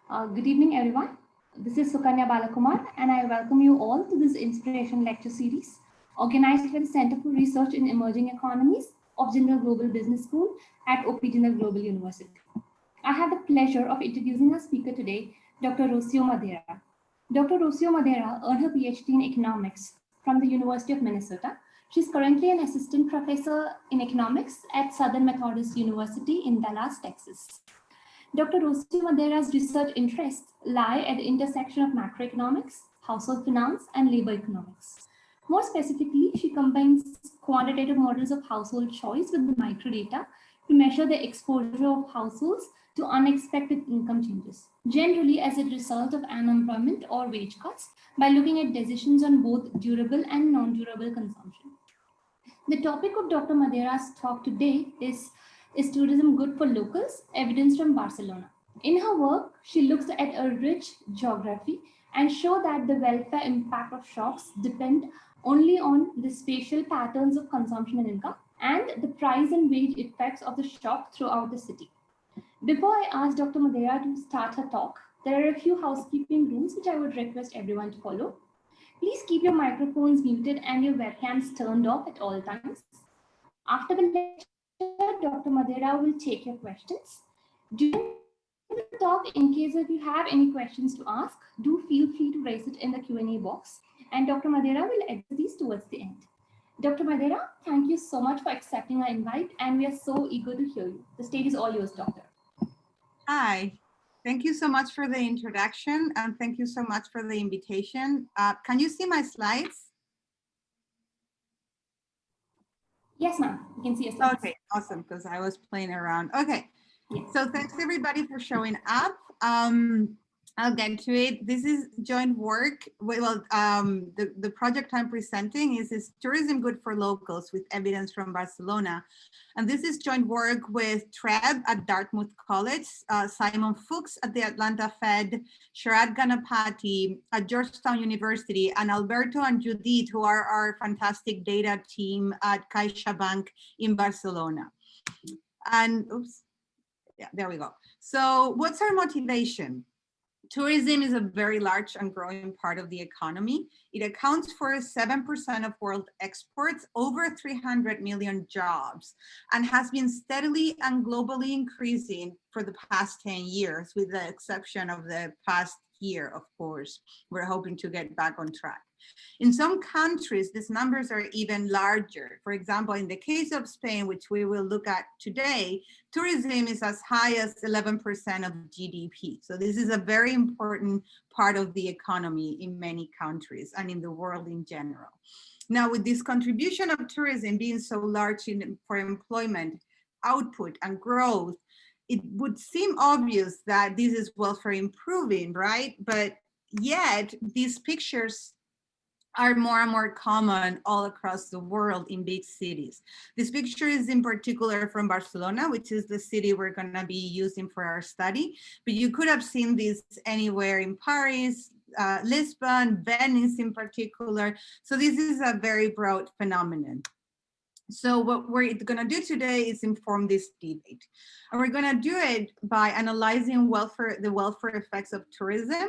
Good evening, everyone. This is Sukanya Balakumar, and I welcome you all to this inspiration lecture series organized by the Center for Research in Emerging Economies of Jindal Global Business School at OP Jindal Global University. I have the pleasure of introducing our speaker today, Dr. Rocio Madera. Dr. Rocio Madera earned her PhD in economics from the University of Minnesota. She's currently an assistant professor in economics at Southern Methodist University in Dallas, Texas. Dr. Rocio Madera's research interests lie at the intersection of macroeconomics, household finance, and labor economics. More specifically, she combines quantitative models of household choice with the microdata to measure the exposure of households to unexpected income changes, generally as a result of unemployment or wage cuts, by looking at decisions on both durable and non-durable consumption. The topic of Dr. Madera's talk today is tourism good for locals? Evidence from Barcelona. In her work, she looks at a rich geography and show that the welfare impact of shocks depend only on the spatial patterns of consumption and income and the price and wage effects of the shock throughout the city. Before I ask Dr. Madera to start her talk, there are a few housekeeping rules which I would request everyone to follow. Please keep your microphones muted and your webcams turned off at all times. After the lecture, Dr. Madera will take your questions. During the talk, in case if you have any questions to ask, do feel free to raise it in the Q&A box, and Dr. Madera will address these towards the end. Dr. Madera, thank you so much for accepting our invite, and we are so eager to hear you. The stage is all yours, Doctor. Hi, thank you so much for the introduction, and thank you so much for the invitation. Can you see my slides? Yes, ma'am, you can see your slides. Okay, awesome, because I was playing around. Okay, yes. So thanks everybody for showing up. I'll get to it. This is joint work. Well, the project I'm presenting is Tourism Good for Locals with Evidence from Barcelona. And this is joint work with Treb at Dartmouth College, Simon Fuchs at the Atlanta Fed, Sharad Ganapati at Georgetown University, and Alberto and Judith, who are our fantastic data team at CaixaBank in Barcelona. And oops, yeah, there we go. So what's our motivation? Tourism is a very large and growing part of the economy. It accounts for 7% of world exports, over 300 million jobs, and has been steadily and globally increasing for the past 10 years, with the exception of the past year, of course. We're hoping to get back on track. In some countries, these numbers are even larger. For example, in the case of Spain, which we will look at today, tourism is as high as 11% of GDP. So this is a very important part of the economy in many countries and in the world in general. Now, with this contribution of tourism being so large for employment, output, and growth, it would seem obvious that this is welfare improving, right? But yet, these pictures are more and more common all across the world in big cities. This picture is in particular from Barcelona, which is the city we're gonna be using for our study, but you could have seen this anywhere in Paris, Lisbon, Venice in particular. So this is a very broad phenomenon. So what we're gonna do today is inform this debate. And we're gonna do it by analyzing the welfare effects of tourism,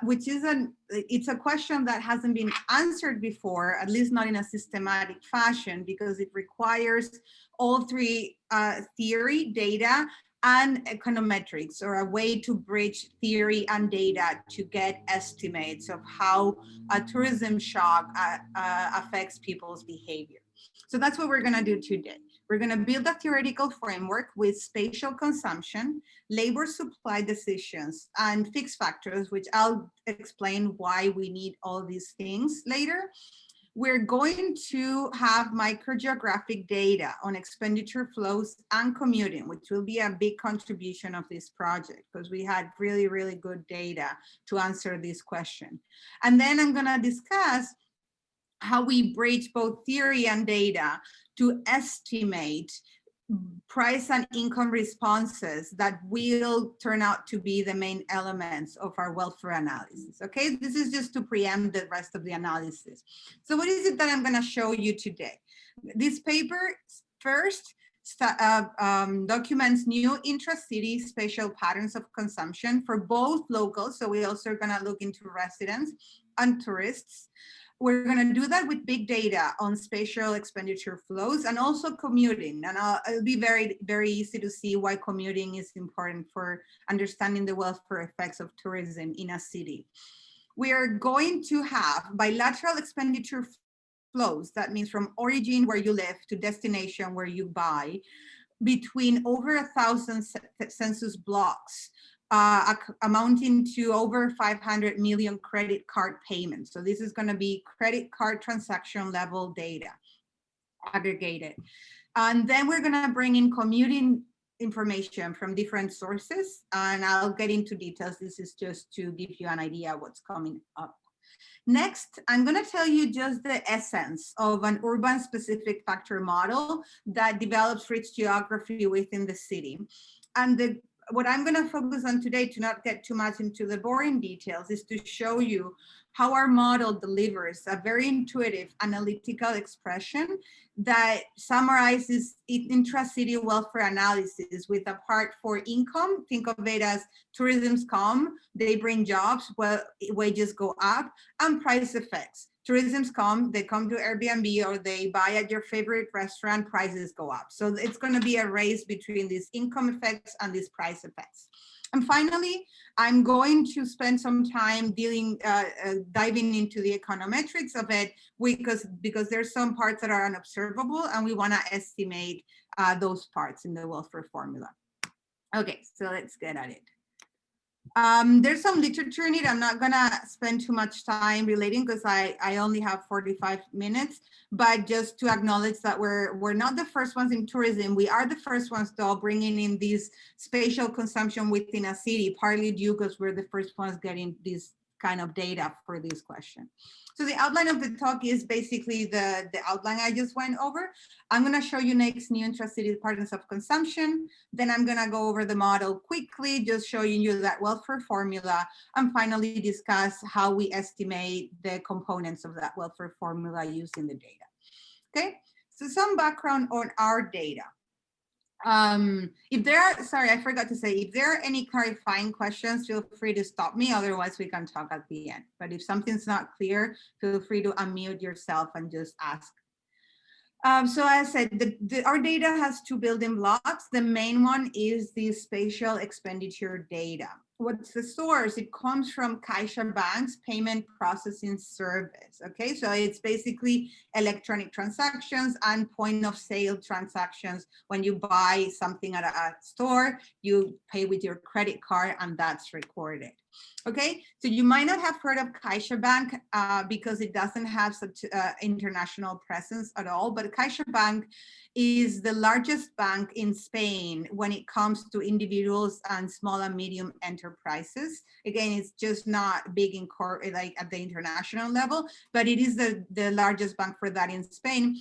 which is it's a question that hasn't been answered before, at least not in a systematic fashion, because it requires all three theory, data, and econometrics, or a way to bridge theory and data to get estimates of how a tourism shock affects people's behavior. So that's what we're gonna do today. We're gonna build a theoretical framework with spatial consumption, labor supply decisions, and fixed factors, which I'll explain why we need all these things later. We're going to have microgeographic data on expenditure flows and commuting, which will be a big contribution of this project because we had really, really good data to answer this question. And then I'm gonna discuss how we bridge both theory and data to estimate price and income responses that will turn out to be the main elements of our welfare analysis. Okay, this is just to preempt the rest of the analysis. So what is it that I'm going to show you today? This paper first documents new intra-city spatial patterns of consumption for both locals. So we also are going to look into residents and tourists. We're going to do that with big data on spatial expenditure flows and also commuting. And it'll be very, very easy to see why commuting is important for understanding the welfare effects of tourism in a city. We are going to have bilateral expenditure flows. That means from origin where you live to destination where you buy, between over 1,000 census blocks, amounting to over 500 million credit card payments. So this is going to be credit card transaction level data aggregated. And then we're going to bring in commuting information from different sources, and I'll get into details. This is just to give you an idea of what's coming up. Next, I'm going to tell you just the essence of an urban specific factor model that develops rich geography within the city. And what I'm going to focus on today, to not get too much into the boring details, is to show you how our model delivers a very intuitive analytical expression that summarizes intra-city welfare analysis with a part for income. Think of it as tourism's come, they bring jobs, well, wages go up, and price effects. Tourism's come, they come to Airbnb or they buy at your favorite restaurant, prices go up. So it's going to be a race between these income effects and these price effects. And finally, I'm going to spend some time diving into the econometrics of it because there's some parts that are unobservable and we want to estimate those parts in the welfare formula. Okay, so let's get at it. There's some literature in it. I'm not gonna spend too much time relating because I only have 45 minutes, but just to acknowledge that we're not the first ones in tourism. We are the first ones though bringing in this spatial consumption within a city, partly due because we're the first ones getting this kind of data for this question. So the outline of the talk is basically the outline I just went over. I'm going to show you next new intra-city patterns of consumption. Then I'm going to go over the model quickly, just showing you that welfare formula, and finally discuss how we estimate the components of that welfare formula using the data. Okay, so some background on our data. If there are, sorry, I forgot to say, if there are any clarifying questions, feel free to stop me. Otherwise, we can talk at the end. But if something's not clear, feel free to unmute yourself and just ask. So as I said, our data has two building blocks. The main one is the spatial expenditure data. What's the source? It comes from CaixaBank's payment processing service. Okay, so it's basically electronic transactions and point of sale transactions. When you buy something at a store, you pay with your credit card and that's recorded. Okay, so you might not have heard of CaixaBank because it doesn't have such international presence at all, but CaixaBank is the largest bank in Spain when it comes to individuals and small and medium enterprises. Again, it's just not big in like at the international level, but it is the largest bank for that in Spain.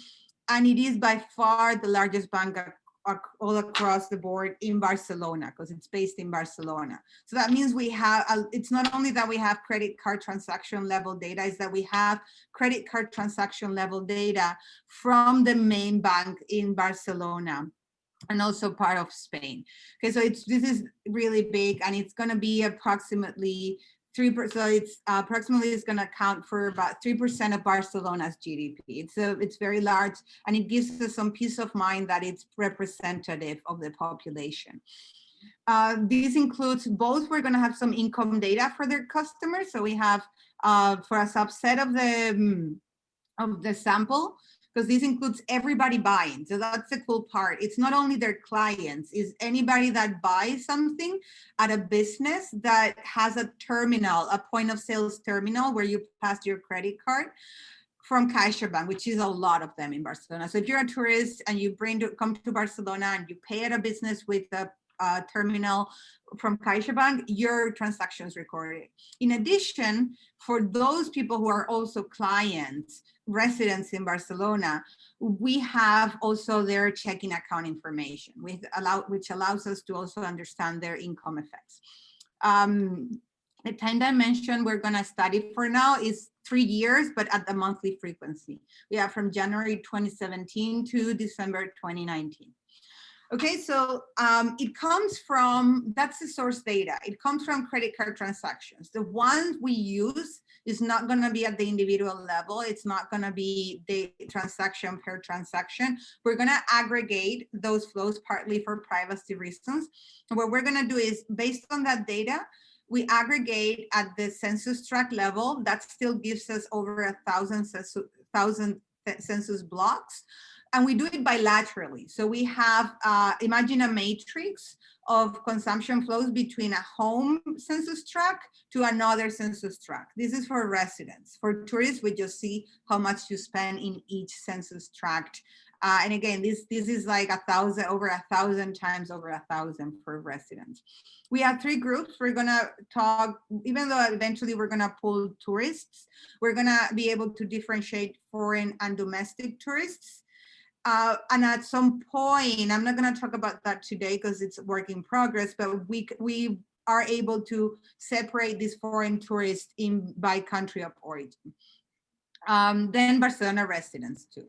And it is by far the largest bank all across the board in Barcelona because it's based in Barcelona. So that means we have, it's not only that we have credit card transaction level data, it's that we have credit card transaction level data from the main bank in Barcelona and also part of Spain. Okay, so this is really big and it's going to be approximately 3%, so it's approximately is going to account for about 3% of Barcelona's GDP. It's very large, and it gives us some peace of mind that it's representative of the population. This includes both. We're going to have some income data for their customers. So we have for a subset of the sample, because this includes everybody buying. So that's the cool part. It's not only their clients, it's anybody that buys something at a business that has a terminal, a point of sales terminal where you pass your credit card from CaixaBank, which is a lot of them in Barcelona. So if you're a tourist and you come to Barcelona and you pay at a business with a terminal from CaixaBank, your transactions recorded. In addition, for those people who are also clients, residents in Barcelona, we have also their checking account information, which allows us to also understand their income effects. The time dimension we're going to study for now is 3 years, but at the monthly frequency. We have from January 2017 to December 2019. Okay, so it comes from, that's the source data. It comes from credit card transactions. The ones we use is not going to be at the individual level. It's not going to be the transaction per transaction. We're going to aggregate those flows partly for privacy reasons. And what we're going to do is, based on that data, we aggregate at the census tract level. That still gives us over 1,000 census blocks. And we do it bilaterally. So we have, imagine a matrix of consumption flows between a home census tract to another census tract. This is for residents. For tourists, we just see how much you spend in each census tract. And again, this is like 1,000, over 1,000 times over 1,000 for residents. We have 3 groups. We're gonna talk, even though eventually we're gonna pull tourists, we're gonna be able to differentiate foreign and domestic tourists. And at some point, I'm not going to talk about that today because it's work in progress, but we are able to separate these foreign tourists by country of origin. Then Barcelona residents too.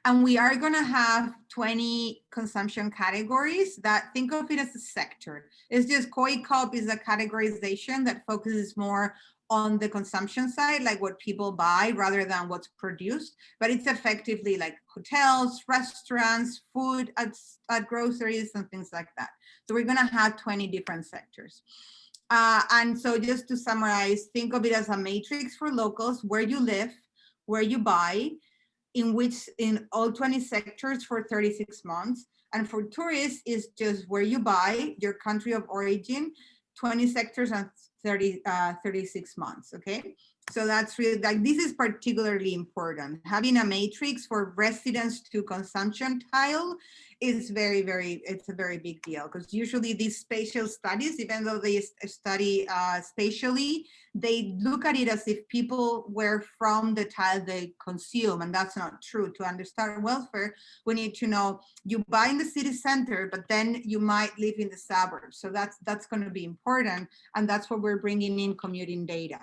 And we are going to have 20 consumption categories that, think of it as a sector. It's just COICOP is a categorization that focuses more on the consumption side, like what people buy rather than what's produced, but it's effectively like hotels, restaurants, food at groceries and things like that. So we're gonna have 20 different sectors. And so just to summarize, think of it as a matrix for locals, where you live, where you buy, in all 20 sectors for 36 months. And for tourists, is just where you buy, your country of origin, 20 sectors and 36 months, okay? So that's really, like, this is particularly important. Having a matrix for residents to consumption tile is it's a very big deal, because usually these spatial studies, even though they study spatially, they look at it as if people were from the tile they consume, and that's not true. To understand welfare, we need to know you buy in the city center, but then you might live in the suburbs. So that's going to be important, and that's what we're bringing in commuting data.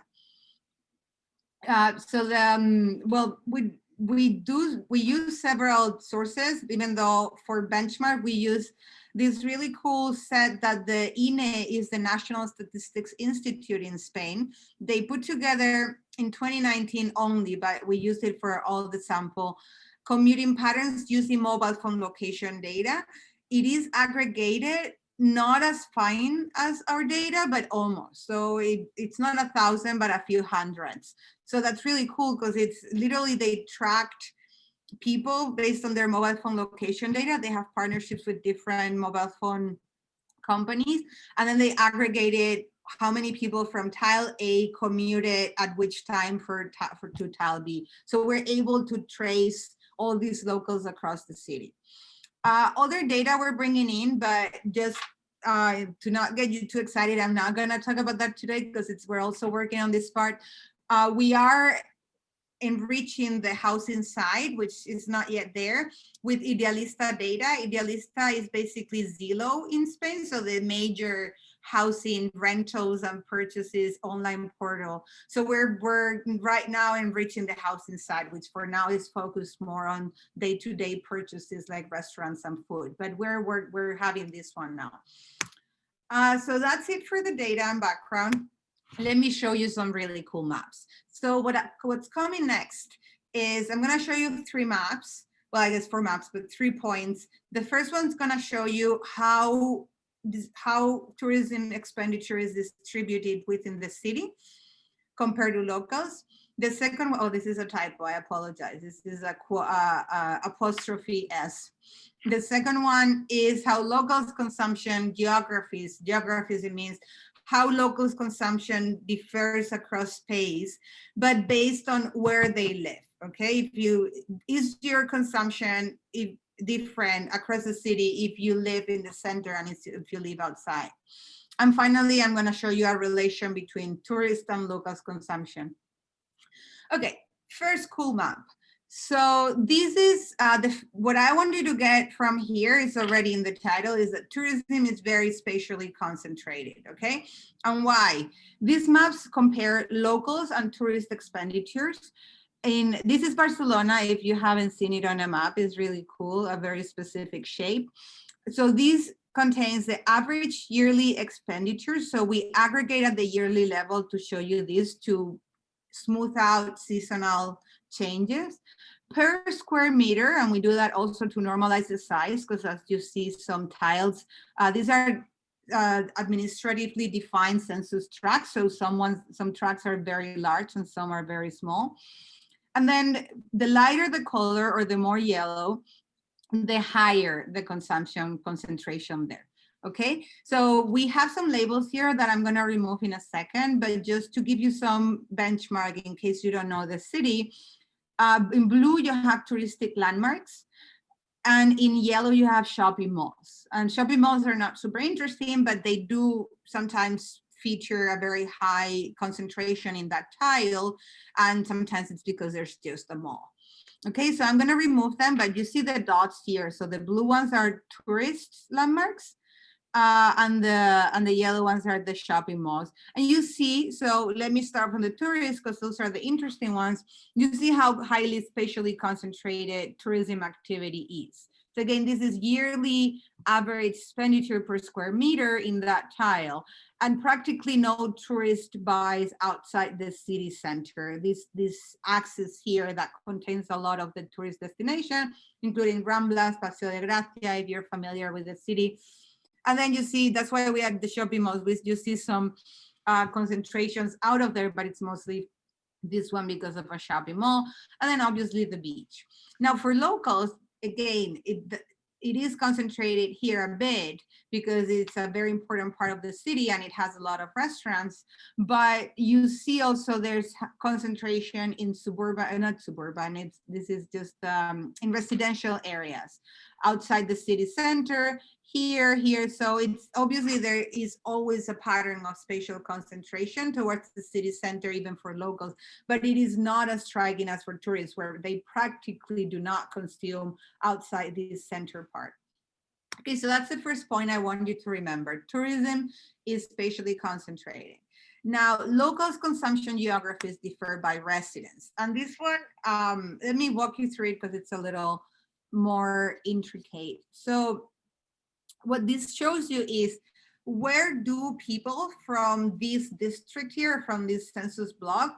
Well, we use several sources, even though for benchmark we use this really cool set that the INE is the National Statistics Institute in Spain. They put together in 2019 only, but we used it for all the sample, commuting patterns using mobile phone location data. It is aggregated, not as fine as our data, but almost. So it's not 1,000, but a few hundreds. So that's really cool, because it's literally, they tracked people based on their mobile phone location data. They have partnerships with different mobile phone companies, and then they aggregated how many people from tile A commuted at which time to tile B. So we're able to trace all these locals across the city. Other data we're bringing in, but just to not get you too excited, I'm not going to talk about that today, because we're also working on this part. We are enriching the housing side, which is not yet there, with Idealista data. Idealista is basically Zillow in Spain, so the major housing rentals and purchases online portal. So we're right now enriching the housing side, which for now is focused more on day-to-day purchases like restaurants and food, but we're having this one now. So that's it for the data and background. Let me show you some really cool maps. So what's coming next is I'm going to show you 3 maps. Well, I guess 4 maps, but 3 points. The first one's going to show you how tourism expenditure is distributed within the city compared to locals. The second one, oh, this is a typo, I apologize. This is a apostrophe S. The second one is how locals consumption geographies. Geographies, it means how locals consumption differs across space, but based on where they live, okay? Is your consumption different across the city if you live in the center and if you live outside? And finally, I'm gonna show you a relation between tourist and locals consumption. Okay, first cool map. So this is what I want you to get from here is already in the title, is that tourism is very spatially concentrated, okay? And why? These maps compare locals and tourist expenditures. This is Barcelona. If you haven't seen it on a map, it's really cool, a very specific shape. So these contains the average yearly expenditure. So we aggregate at the yearly level to show you this to smooth out seasonal changes per square meter. And we do that also to normalize the size, because as you see some tiles, these are administratively defined census tracts. So some tracts are very large and some are very small. And then the lighter the color or the more yellow, the higher the consumption concentration there. Okay, so we have some labels here that I'm going to remove in a second, but just to give you some benchmark in case you don't know the city, in blue you have touristic landmarks, and in yellow you have shopping malls. And shopping malls are not super interesting, but they do sometimes feature a very high concentration in that tile, and sometimes it's because there's just a mall. Okay, so I'm going to remove them, but you see the dots here. So the blue ones are tourist landmarks, and the yellow ones are the shopping malls. And you see, so let me start from the tourists, because those are the interesting ones. You see how highly spatially concentrated tourism activity is. So again, this is yearly average expenditure per square meter in that tile, and practically no tourist buys outside the city center. This axis here that contains a lot of the tourist destination, including Ramblas, Paseo de Gracia, if you're familiar with the city. And then you see, that's why we have the shopping malls. You see some concentrations out of there, but it's mostly this one because of a shopping mall. And then obviously the beach. Now for locals, again, it is concentrated here a bit because it's a very important part of the city and it has a lot of restaurants. But you see also there's concentration in suburban, not suburban, this is just in residential areas outside the city center, here. So it's obviously there is always a pattern of spatial concentration towards the city center, even for locals, but it is not as striking as for tourists, where they practically do not consume outside this center part. Okay, so that's the first point I want you to remember. Tourism is spatially concentrated. Now, locals' consumption geographies differ by residence. And this one, let me walk you through it because it's a little more intricate. So what this shows you is, where do people from this district here, from this census block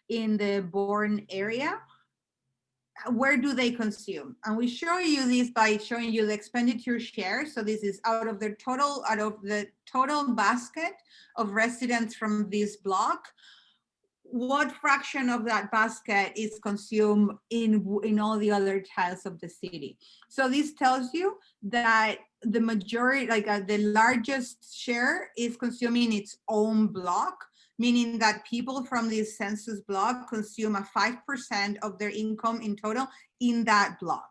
in the Bourne area, where do they consume? And we show you this by showing you the expenditure share. So this is out of the total basket of residents from this block, what fraction of that basket is consumed in all the other tiles of the city. So this tells you that the majority, the largest share is consuming its own block, meaning that people from this census block consume a 5% of their income in total in that block.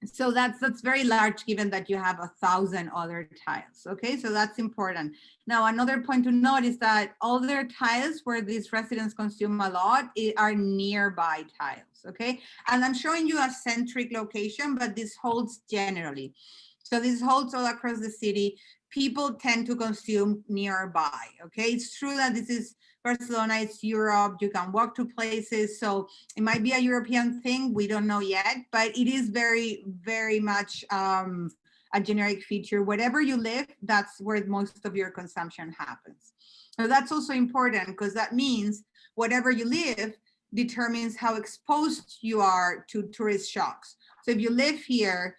So that's very large, given that you have 1,000 other tiles. Okay, so that's important. Now, another point to note is that all their tiles where these residents consume a lot are nearby tiles. Okay, and I'm showing you a centric location, but this holds generally. So this holds all across the city. People tend to consume nearby. Okay, it's true that this is Barcelona, it's Europe, you can walk to places. So it might be a European thing, we don't know yet, but it is very, very much a generic feature. Wherever you live, that's where most of your consumption happens. So that's also important, because that means wherever you live determines how exposed you are to tourist shocks. So if you live here,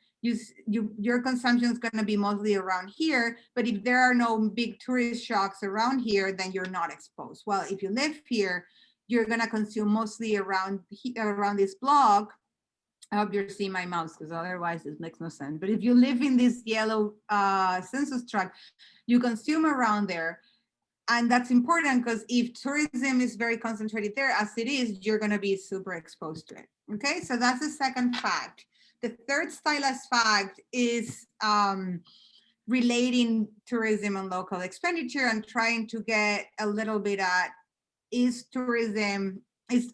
your consumption is going to be mostly around here, but if there are no big tourist shocks around here, then you're not exposed. Well, if you live here, you're going to consume mostly around this block. I hope you're seeing my mouse, because otherwise it makes no sense. But if you live in this yellow census tract, you consume around there. And that's important, because if tourism is very concentrated there, as it is, you're going to be super exposed to it. Okay, so that's the second fact. The third stylized fact is relating tourism and local expenditure and trying to get a little bit at,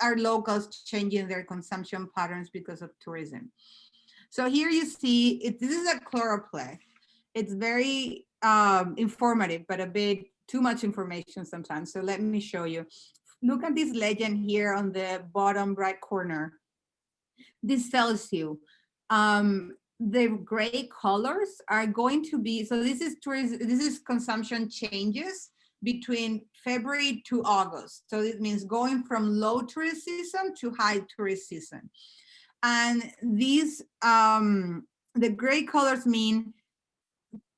are locals changing their consumption patterns because of tourism? So here you see, this is a choropleth. It's very informative, but a bit too much information sometimes. So let me show you. Look at this legend here on the bottom right corner. This tells you the gray colors are going to be, so this is consumption changes between February to August. So it means going from low tourist season to high tourist season. And these, the gray colors mean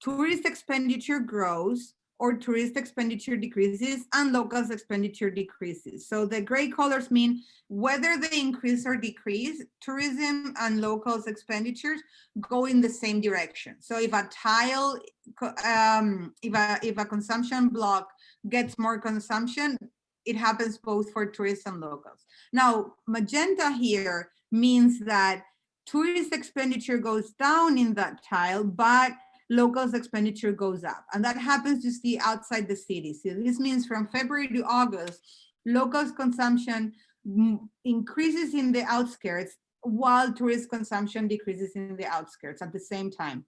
tourist expenditure grows or tourist expenditure decreases and locals expenditure decreases. So the gray colors mean whether they increase or decrease, tourism and locals expenditures go in the same direction. So if a tile, if a consumption block gets more consumption, it happens both for tourists and locals. Now, magenta here means that tourist expenditure goes down in that tile, but locals expenditure goes up, and that happens, you see, outside the city. So this means from February to August, locals consumption increases in the outskirts while tourist consumption decreases in the outskirts at the same time.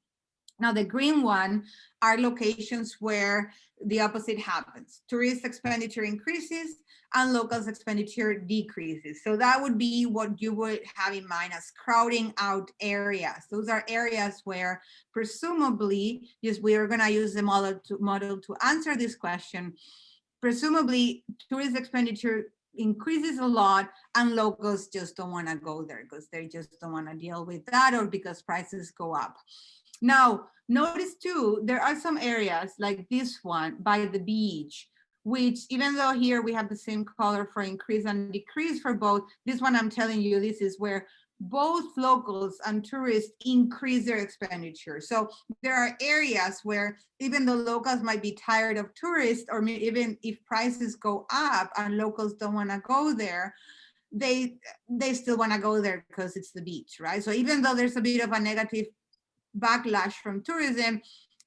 Now, the green one are locations where the opposite happens. Tourist expenditure increases and locals expenditure decreases. So that would be what you would have in mind as crowding out areas. Those are areas where presumably, yes, we are gonna use the model to answer this question. Presumably, tourist expenditure increases a lot and locals just don't wanna go there because they just don't wanna deal with that or because prices go up. Now, notice too, there are some areas like this one by the beach, which even though here we have the same color for increase and decrease for both, this one I'm telling you, this is where both locals and tourists increase their expenditure. So there are areas where even though locals might be tired of tourists, or even if prices go up and locals don't want to go there, they still want to go there because it's the beach, right? So even though there's a bit of a negative backlash from tourism,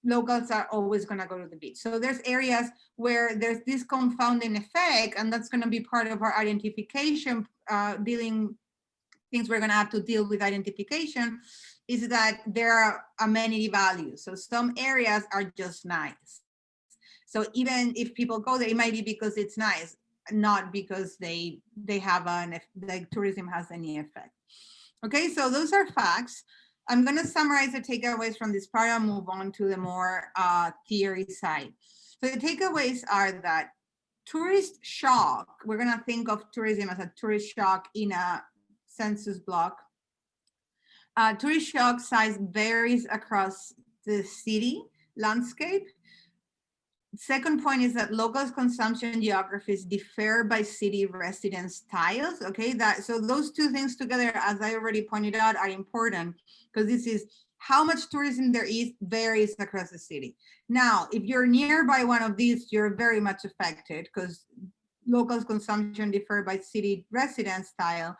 locals are always going to go to the beach. So there's areas where there's this confounding effect, and that's going to be part of our identification, things we're going to have to deal with identification, is that there are amenity values. So some areas are just nice. So even if people go there, it might be because it's nice, not because they have like tourism has any effect. Okay, so those are facts. I'm going to summarize the takeaways from this part and move on to the more theory side. So the takeaways are that tourist shock, we're going to think of tourism as a tourist shock in a census block. Tourist shock size varies across the city landscape. Second point is that locals consumption geographies differ by city residence styles. Okay, so those two things together, as I already pointed out, are important because this is how much tourism there is varies across the city. Now, if you're nearby one of these, you're very much affected because locals consumption differ by city residence style.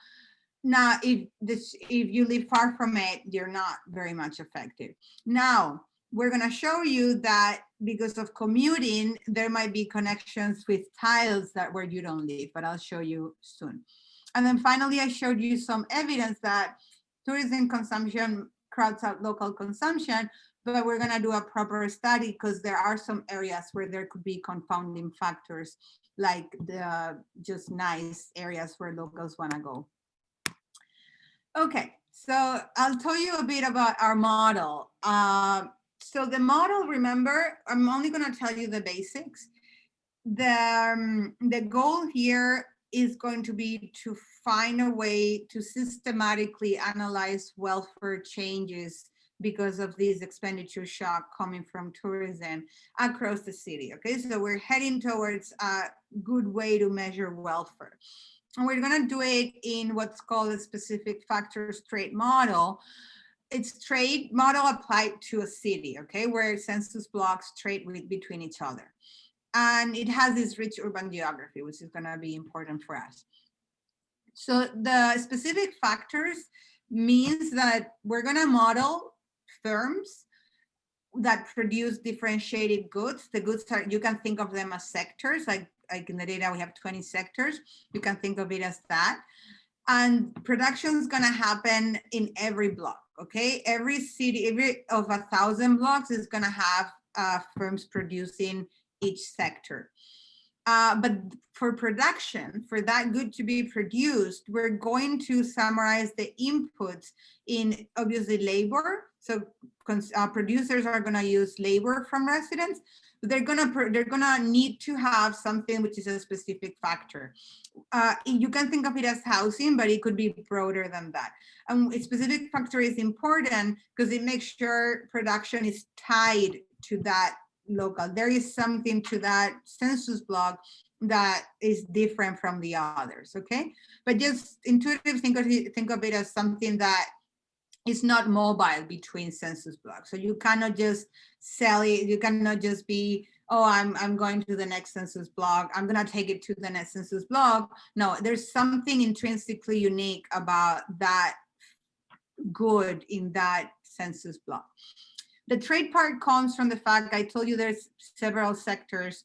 Now, if you live far from it, you're not very much affected. Now, we're going to show you that because of commuting, there might be connections with tiles that where you don't live, but I'll show you soon. And then finally, I showed you some evidence that tourism consumption crowds out local consumption, but we're going to do a proper study because there are some areas where there could be confounding factors, like the just nice areas where locals want to go. Okay, so I'll tell you a bit about our model. So the model, remember, I'm only going to tell you the basics. The goal here is going to be to find a way to systematically analyze welfare changes because of this expenditure shock coming from tourism across the city. Okay, so we're heading towards a good way to measure welfare. And we're going to do it in what's called a specific factors trait model. It's trait model applied to a city, okay, where census blocks trait between each other. And it has this rich urban geography, which is going to be important for us. So the specific factors means that we're going to model firms that produce differentiated goods. The goods are, you can think of them as sectors, like in the data, we have 20 sectors. You can think of it as that. And production is going to happen in every block, okay? Every city, every of 1,000 blocks is going to have firms producing each sector. But for production, for that good to be produced, we're going to summarize the inputs in obviously labor. So producers are going to use labor from residents. They're gonna need to have something which is a specific factor. You can think of it as housing, but it could be broader than that. And a specific factor is important because it makes sure production is tied to that local. There is something to that census block that is different from the others, okay? But just intuitive, think of it as something that is not mobile between census blocks. So you cannot just sell it. You cannot just be, oh, I'm going to the next census block. I'm going to take it to the next census block. No, there's something intrinsically unique about that good in that census block. The trade part comes from the fact I told you there's several sectors.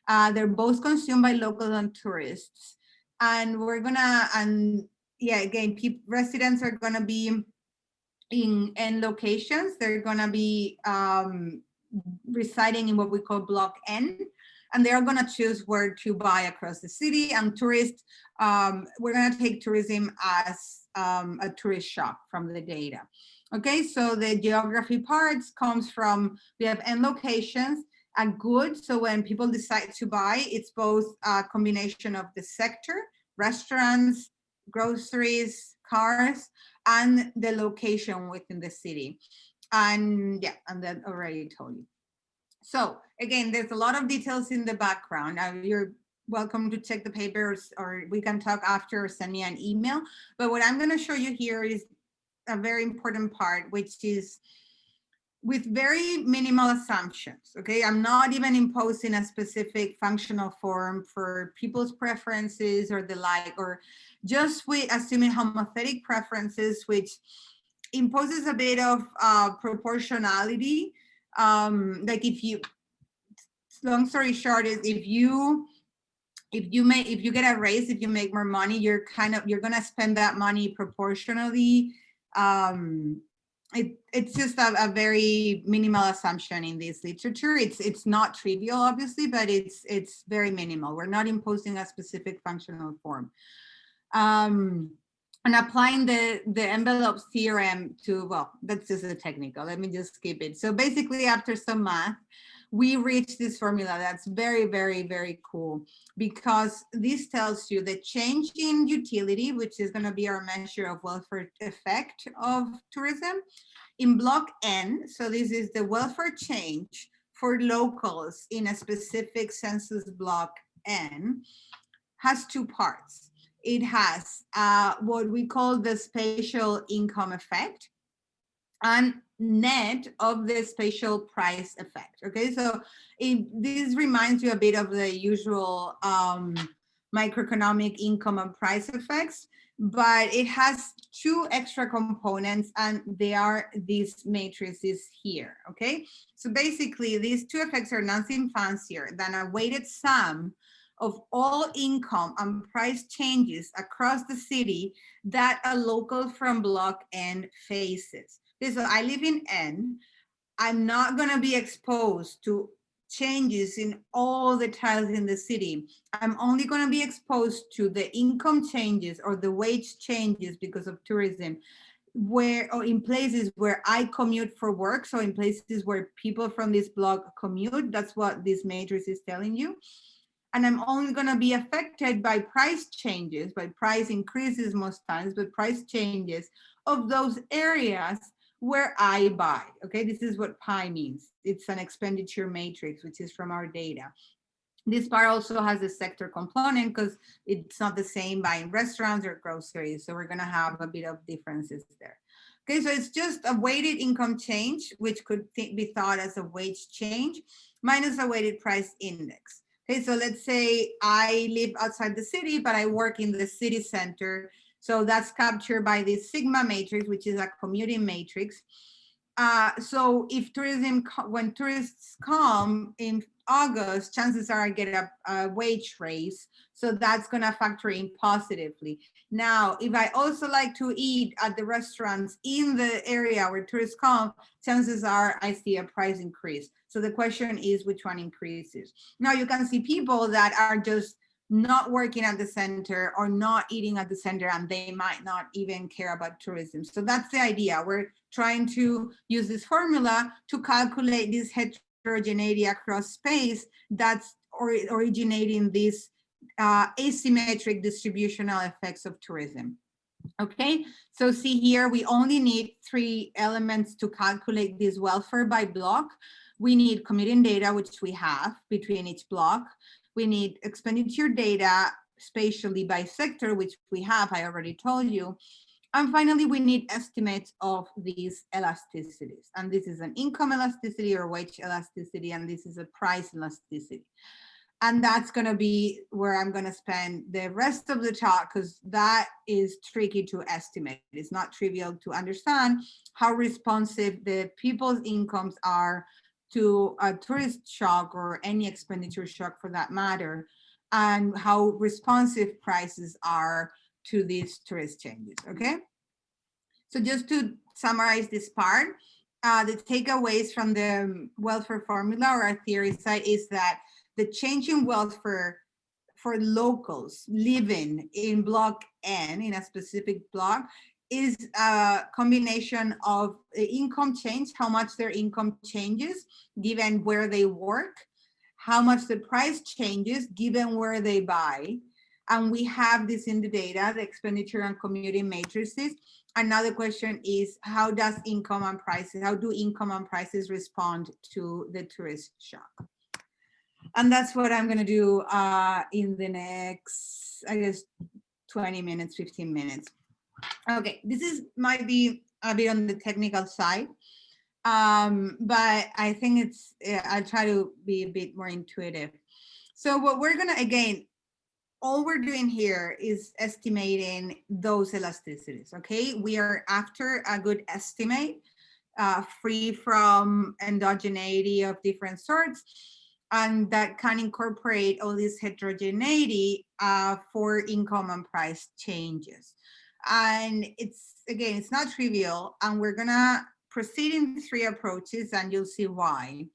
They're both consumed by locals and tourists. And we're gonna, and yeah, again, residents are gonna be in N locations. They're gonna be residing in what we call block N, and they're gonna choose where to buy across the city. And tourists, we're gonna take tourism as a tourist shop from the data. Okay, so the geography parts comes from, we have N locations, a good, so when people decide to buy, it's both a combination of the sector, restaurants, groceries, cars, and the location within the city. And yeah, and that already told you. So again, there's a lot of details in the background. You're welcome to check the papers, or we can talk after or send me an email. But what I'm going to show you here is a very important part, which is with very minimal assumptions. Okay, I'm not even imposing a specific functional form for people's preferences or the like, or just with assuming homothetic preferences, which imposes a bit of proportionality. Like if you, long story short is if you get a raise, if you make more money, you're gonna spend that money proportionally. It's just a very minimal assumption in this literature. It's not trivial, obviously, but it's very minimal. We're not imposing a specific functional form. And applying the envelope theorem to, well, that's just a technical, let me just skip it. So basically after some math, we reach this formula that's very, very, very cool, because this tells you the change in utility, which is going to be our measure of welfare effect of tourism in block N. So this is the welfare change for locals in a specific census block N, has two parts. It has what we call the spatial income effect and net of the spatial price effect. Okay, so this reminds you a bit of the usual microeconomic income and price effects, but it has two extra components, and they are these matrices here. Okay, so basically these two effects are nothing fancier than a weighted sum of all income and price changes across the city that a local from block N faces. Okay, so I live in N. I'm not going to be exposed to changes in all the tiles in the city. I'm only going to be exposed to the income changes or the wage changes because of tourism, or in places where I commute for work. So in places where people from this block commute, that's what this matrix is telling you. And I'm only going to be affected by price changes, by price increases most times, but price changes of those areas where I buy. Okay, this is what pi means. It's an expenditure matrix, which is from our data. This part also has a sector component because it's not the same buying restaurants or groceries. So we're going to have a bit of differences there. Okay, so it's just a weighted income change, which could be thought as a wage change, minus a weighted price index. Okay, so let's say I live outside the city, but I work in the city center. So that's captured by this sigma matrix, which is a commuting matrix. So if when tourists come in August, chances are I get a wage raise. So that's going to factor in positively. Now, if I also like to eat at the restaurants in the area where tourists come, chances are I see a price increase. So the question is, which one increases? Now you can see people that are just not working at the center or not eating at the center, and they might not even care about tourism. So that's the idea. We're trying to use this formula to calculate this heterogeneity across space that's originating these asymmetric distributional effects of tourism. Okay, so see here, we only need 3 elements to calculate this welfare by block. We need commuting data, which we have between each block. We need expenditure data spatially by sector, which we have, I already told you. And finally, we need estimates of these elasticities. And this is an income elasticity or wage elasticity, and this is a price elasticity. And that's going to be where I'm going to spend the rest of the talk, because that is tricky to estimate. It's not trivial to understand how responsive the people's incomes are to a tourist shock or any expenditure shock for that matter, and how responsive prices are to these tourist changes. Okay. So just to summarize this part, the takeaways from the welfare formula or our theory side is that the change in welfare for locals living in block N, in a specific block, is a combination of the income change, how much their income changes given where they work, how much the price changes given where they buy. And we have this in the data, the expenditure and commuting matrices. Another question is, how do income and prices respond to the tourist shock? And that's what I'm going to do in the next, I guess, 20 minutes, 15 minutes. Okay, might be a bit on the technical side, but I think I'll try to be a bit more intuitive. So what we're going to, again, all we're doing here is estimating those elasticities, okay? We are after a good estimate, free from endogeneity of different sorts, and that can incorporate all this heterogeneity for income and price changes. And again, it's not trivial, and we're gonna proceed in 3 approaches, and you'll see why.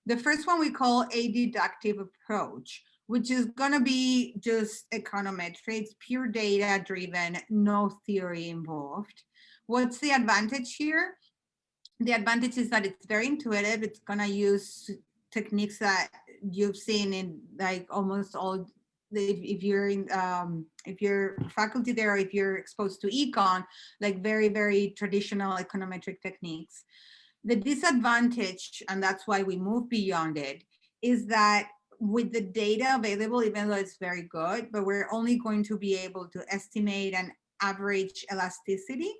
The first one we call a deductive approach, which is gonna be just econometry. It's pure data driven, no theory involved. What's the advantage here? The advantage is that it's very intuitive. It's gonna use techniques that you've seen in like almost all, if you're faculty there, or if you're exposed to econ, like very, very traditional econometric techniques. The disadvantage, and that's why we move beyond it, is that with the data available, even though it's very good, but we're only going to be able to estimate an average elasticity.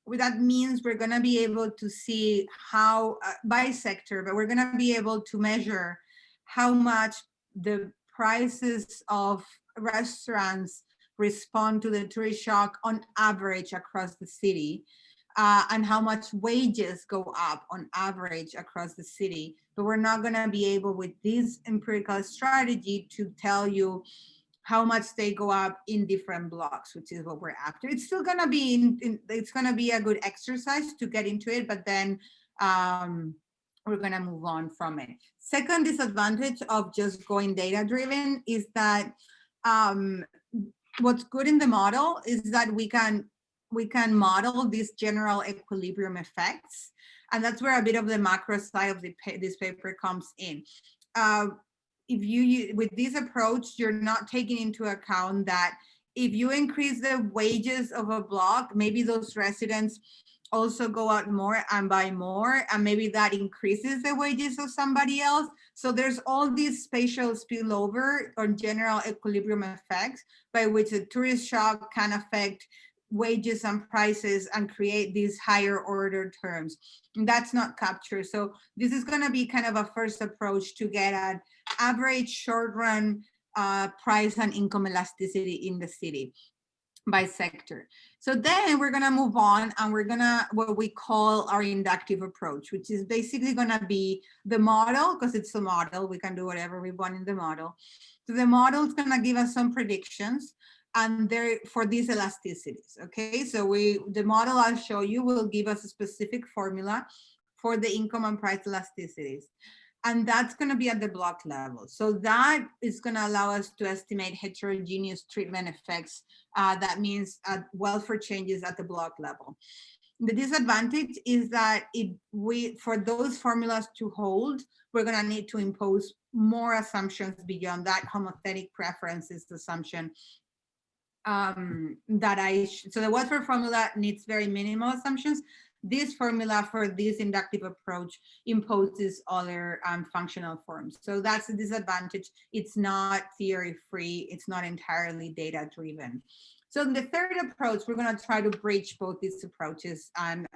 What that means, we're going to be able to see how by sector, but we're going to be able to measure how much the prices of restaurants respond to the tourist shock on average across the city, and how much wages go up on average across the city. But we're not going to be able with this empirical strategy to tell you how much they go up in different blocks, which is what we're after. It's still going to be it's going to be a good exercise to get into it, but then we're going to move on from it. Second disadvantage of just going data driven is that what's good in the model is that we can model these general equilibrium effects, and that's where a bit of the macro side of this paper comes in. If you, with this approach, you're not taking into account that if you increase the wages of a block, maybe those residents also go out more and buy more, and maybe that increases the wages of somebody else. So there's all these spatial spillover or general equilibrium effects by which a tourist shock can affect wages and prices and create these higher order terms. And that's not captured. So this is going to be kind of a first approach to get at average short run price and income elasticity in the city. by sector. So then we're gonna move on and we're gonna, what we call our inductive approach, which is basically gonna be the model, because it's a model, we can do whatever we want in the model. So the model is gonna give us some predictions and there for these elasticities, okay? So the model I'll show you will give us a specific formula for the income and price elasticities. And that's going to be at the block level. So that is going to allow us to estimate heterogeneous treatment effects. That means welfare changes at the block level. The disadvantage is that for those formulas to hold, we're going to need to impose more assumptions beyond that homothetic preferences assumption. So the welfare formula needs very minimal assumptions. This formula for this inductive approach imposes other functional forms. So that's a disadvantage. It's not theory free. It's not entirely data driven. So in the third approach, we're going to try to bridge both these approaches and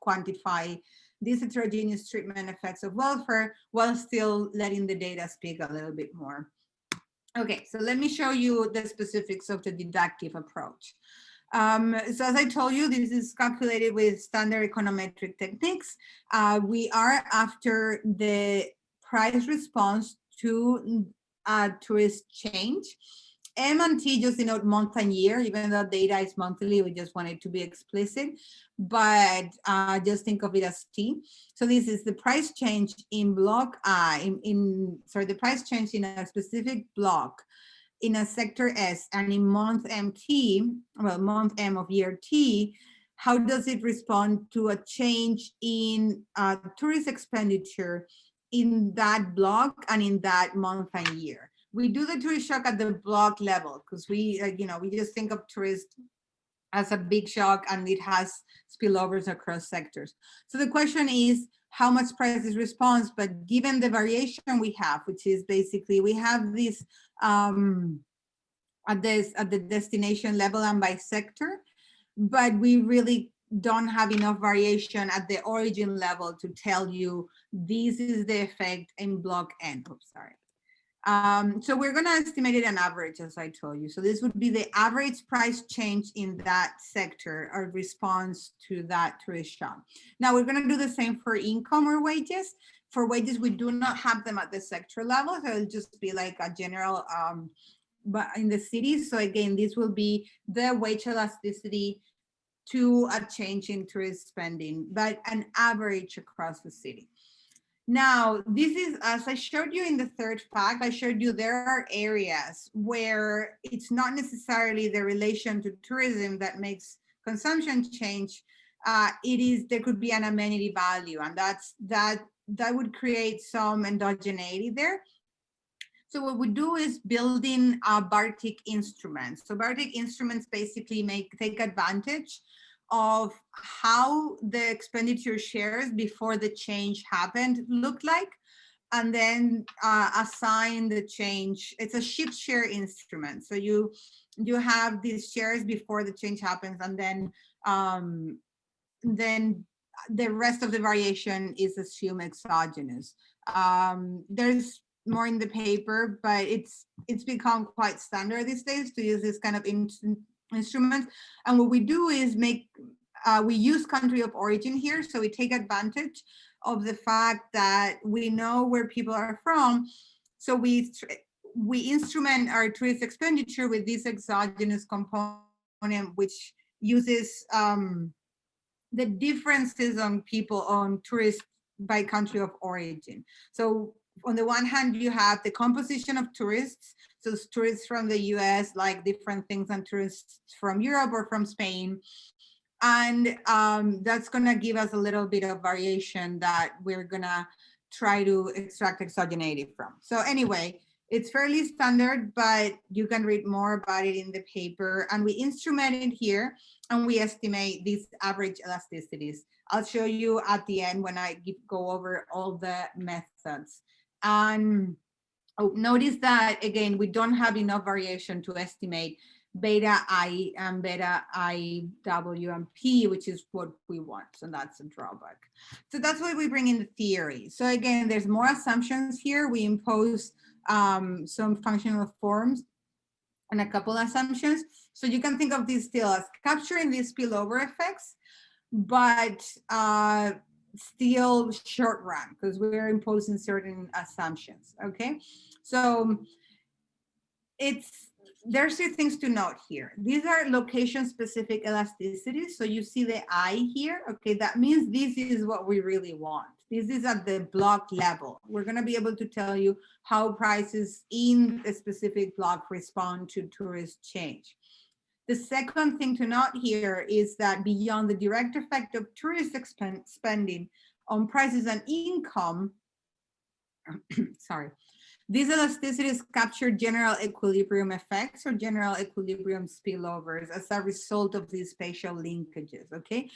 quantify these heterogeneous treatment effects of welfare while still letting the data speak a little bit more. Okay, so let me show you the specifics of the deductive approach. So as I told you, this is calculated with standard econometric techniques. We are after the price response to tourist change. M and T just denote month and year, even though data is monthly, we just want it to be explicit, but just think of it as T. So this is the price change in block I, the price change in a specific block in a sector S and in month MT, well, month M of year T, how does it respond to a change in tourist expenditure in that block and in that month and year? We do the tourist shock at the block level because we just think of tourist as a big shock and it has spillovers across sectors. So the question is, how much price is response? But given the variation we have, which is basically we have this at the destination level and by sector, but we really don't have enough variation at the origin level to tell you this is the effect in block N. Oops, sorry. So we're going to estimate it an average, as I told you. So this would be the average price change in that sector or response to that tourist shock. Now we're going to do the same for income or wages. For wages, we do not have them at the sector level. So it'll just be like a general, but in the cities. So again, this will be the wage elasticity to a change in tourist spending, but an average across the city. Now, this is, as I showed you in the third fact, I showed you there are areas where it's not necessarily the relation to tourism that makes consumption change. There could be an amenity value, and that would create some endogeneity there. So what we do is building Bartik instruments. So Bartik instruments basically take advantage of how the expenditure shares before the change happened looked like, and then assign the change. It's a shift share instrument. So you have these shares before the change happens, and then the rest of the variation is assumed exogenous. There's more in the paper, but it's become quite standard these days to use this kind of instruments. And what we do is we use country of origin here. So we take advantage of the fact that we know where people are from. So we instrument our tourist expenditure with this exogenous component, which uses the differences on people on tourists by country of origin. So on the one hand, you have the composition of tourists. So tourists from the US like different things than tourists from Europe or from Spain. And that's going to give us a little bit of variation that we're going to try to extract exogeneity from. So anyway, it's fairly standard, but you can read more about it in the paper. And we instrument it here and we estimate these average elasticities. I'll show you at the end when I go over all the methods. And notice that, again, we don't have enough variation to estimate beta I and beta IW and P, which is what we want. So that's a drawback. So that's why we bring in the theory. So again, there's more assumptions here. We impose some functional forms and a couple assumptions. So you can think of this still as capturing these spillover effects, but still short run, because we're imposing certain assumptions, okay? So there's two things to note here. These are location-specific elasticities. So you see the I here, okay? That means this is what we really want. This is at the block level. We're gonna be able to tell you how prices in a specific block respond to tourist change. The second thing to note here is that beyond the direct effect of tourist spending on prices and income, sorry, these elasticities capture general equilibrium effects or general equilibrium spillovers as a result of these spatial linkages, okay?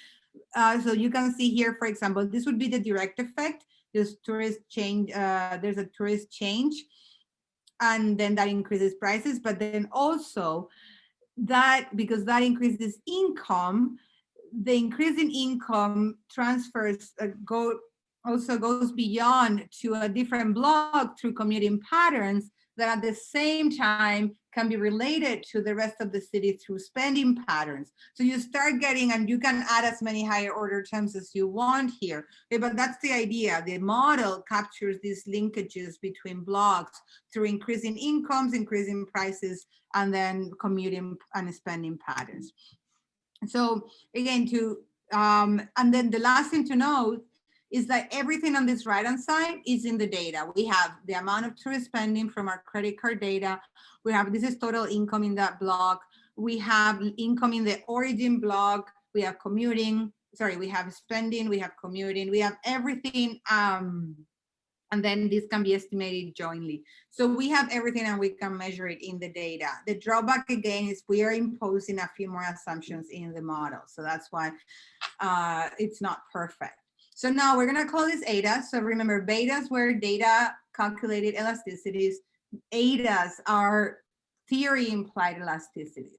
So you can see here, for example, this would be the direct effect. There's tourist change, there's a tourist change, and then that increases prices, but then also that, because that increases income, the increase in income transfers also goes beyond to a different block through commuting patterns that at the same time can be related to the rest of the city through spending patterns. So you start getting, and you can add as many higher order terms as you want here, okay, but that's the idea. The model captures these linkages between blocks through increasing incomes, increasing prices, and then commuting and spending patterns. So again, and then the last thing to note is that everything on this right-hand side is in the data. We have the amount of tourist spending from our credit card data. We have, this is total income in that block. We have income in the origin block. We have commuting, sorry, we have spending, we have commuting, we have everything. And then this can be estimated jointly. So we have everything and we can measure it in the data. The drawback again is we are imposing a few more assumptions in the model. So that's why it's not perfect. So now we're gonna call this eta. So remember, betas were data calculated elasticities. Etas are theory implied elasticities.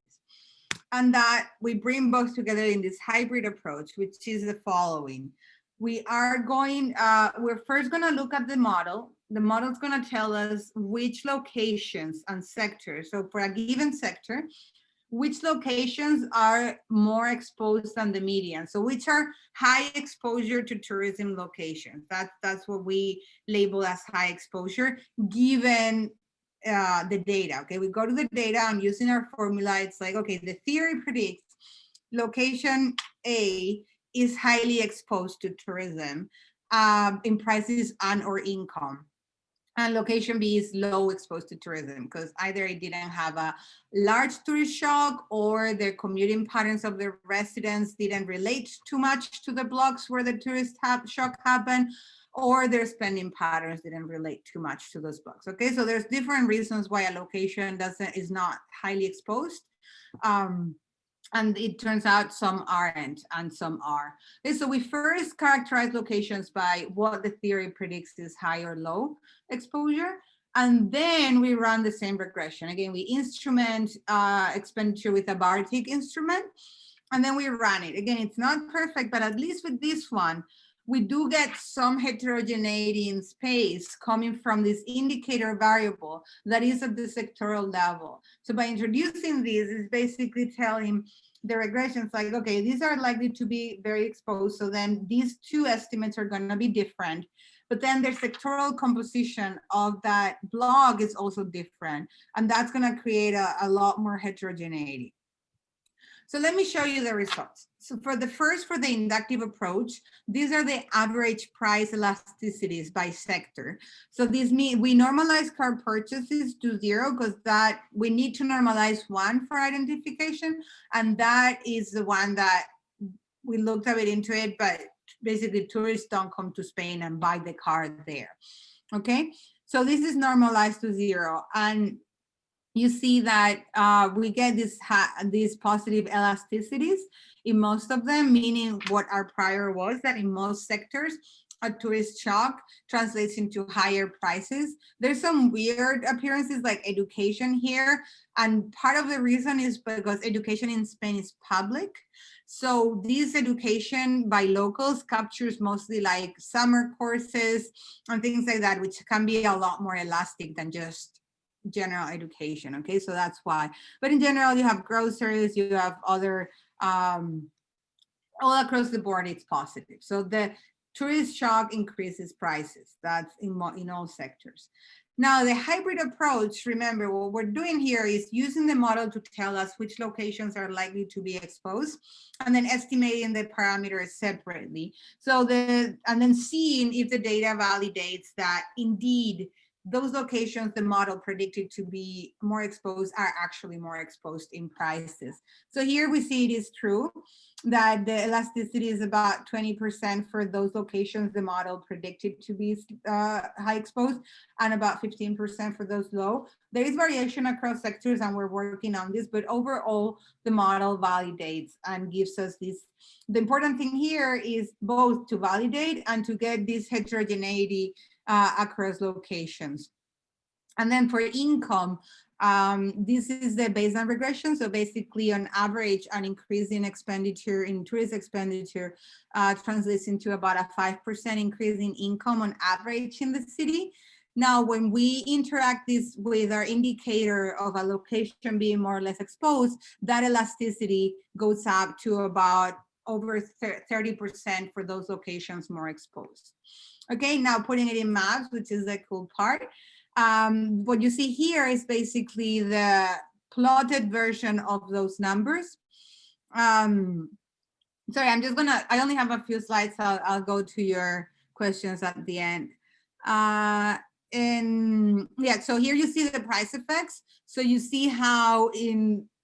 And that we bring both together in this hybrid approach, which is the following. We are going, we're first gonna look at the model. The model is gonna tell us which locations and sectors, so for a given sector, which locations are more exposed than the median. So which are high exposure to tourism locations. That's what we label as high exposure, given the data, okay? We go to the data and using our formula, it's like, okay, the theory predicts location A is highly exposed to tourism in prices and or income. And location B is low exposed to tourism because either it didn't have a large tourist shock or the commuting patterns of the residents didn't relate too much to the blocks where the tourist shock happened, or their spending patterns didn't relate too much to those blocks. Okay, so there's different reasons why a location is not highly exposed. And it turns out some aren't and some are. Okay, so we first characterize locations by what the theory predicts is high or low exposure. And then we run the same regression. Again, we instrument expenditure with a Bartik instrument, and then we run it. Again, it's not perfect, but at least with this one, we do get some heterogeneity in space coming from this indicator variable that is at the sectoral level. So by introducing this, it's basically telling the regressions like, okay, these are likely to be very exposed. So then these two estimates are going to be different. But then their sectoral composition of that block is also different. And that's going to create a lot more heterogeneity. So let me show you the results. So for the inductive approach, these are the average price elasticities by sector. So this means we normalize car purchases to 0 because that we need to normalize 1 for identification. And that is the one that we looked a bit into it, but basically tourists don't come to Spain and buy the car there. Okay, so this is normalized to 0. And you see that we get these positive elasticities in most of them, meaning what our prior was, that in most sectors, a tourist shock translates into higher prices. There's some weird appearances like education here. And part of the reason is because education in Spain is public. So this education by locals captures mostly like summer courses and things like that, which can be a lot more elastic than just general education. Okay, so that's why. But in general, you have groceries, you have other, all across the board, it's positive. So the tourist shock increases prices. That's in all sectors. Now, the hybrid approach, remember, what we're doing here is using the model to tell us which locations are likely to be exposed, and then estimating the parameters separately. So and then seeing if the data validates that indeed those locations the model predicted to be more exposed are actually more exposed in prices. So here we see it is true that the elasticity is about 20% for those locations the model predicted to be high exposed, and about 15% for those low. There is variation across sectors and we're working on this, but overall the model validates and gives us this. The important thing here is both to validate and to get this heterogeneity across locations. And then for income, this is the baseline regression. So basically on average, an increase in expenditure, in tourist expenditure, translates into about a 5% increase in income on average in the city. Now, when we interact this with our indicator of a location being more or less exposed, that elasticity goes up to about over 30% for those locations more exposed. Okay, now putting it in maps, which is the cool part. What you see here is basically the plotted version of those numbers. Sorry, I only have a few slides. I'll go to your questions at the end. And yeah, so here you see the price effects. So you see how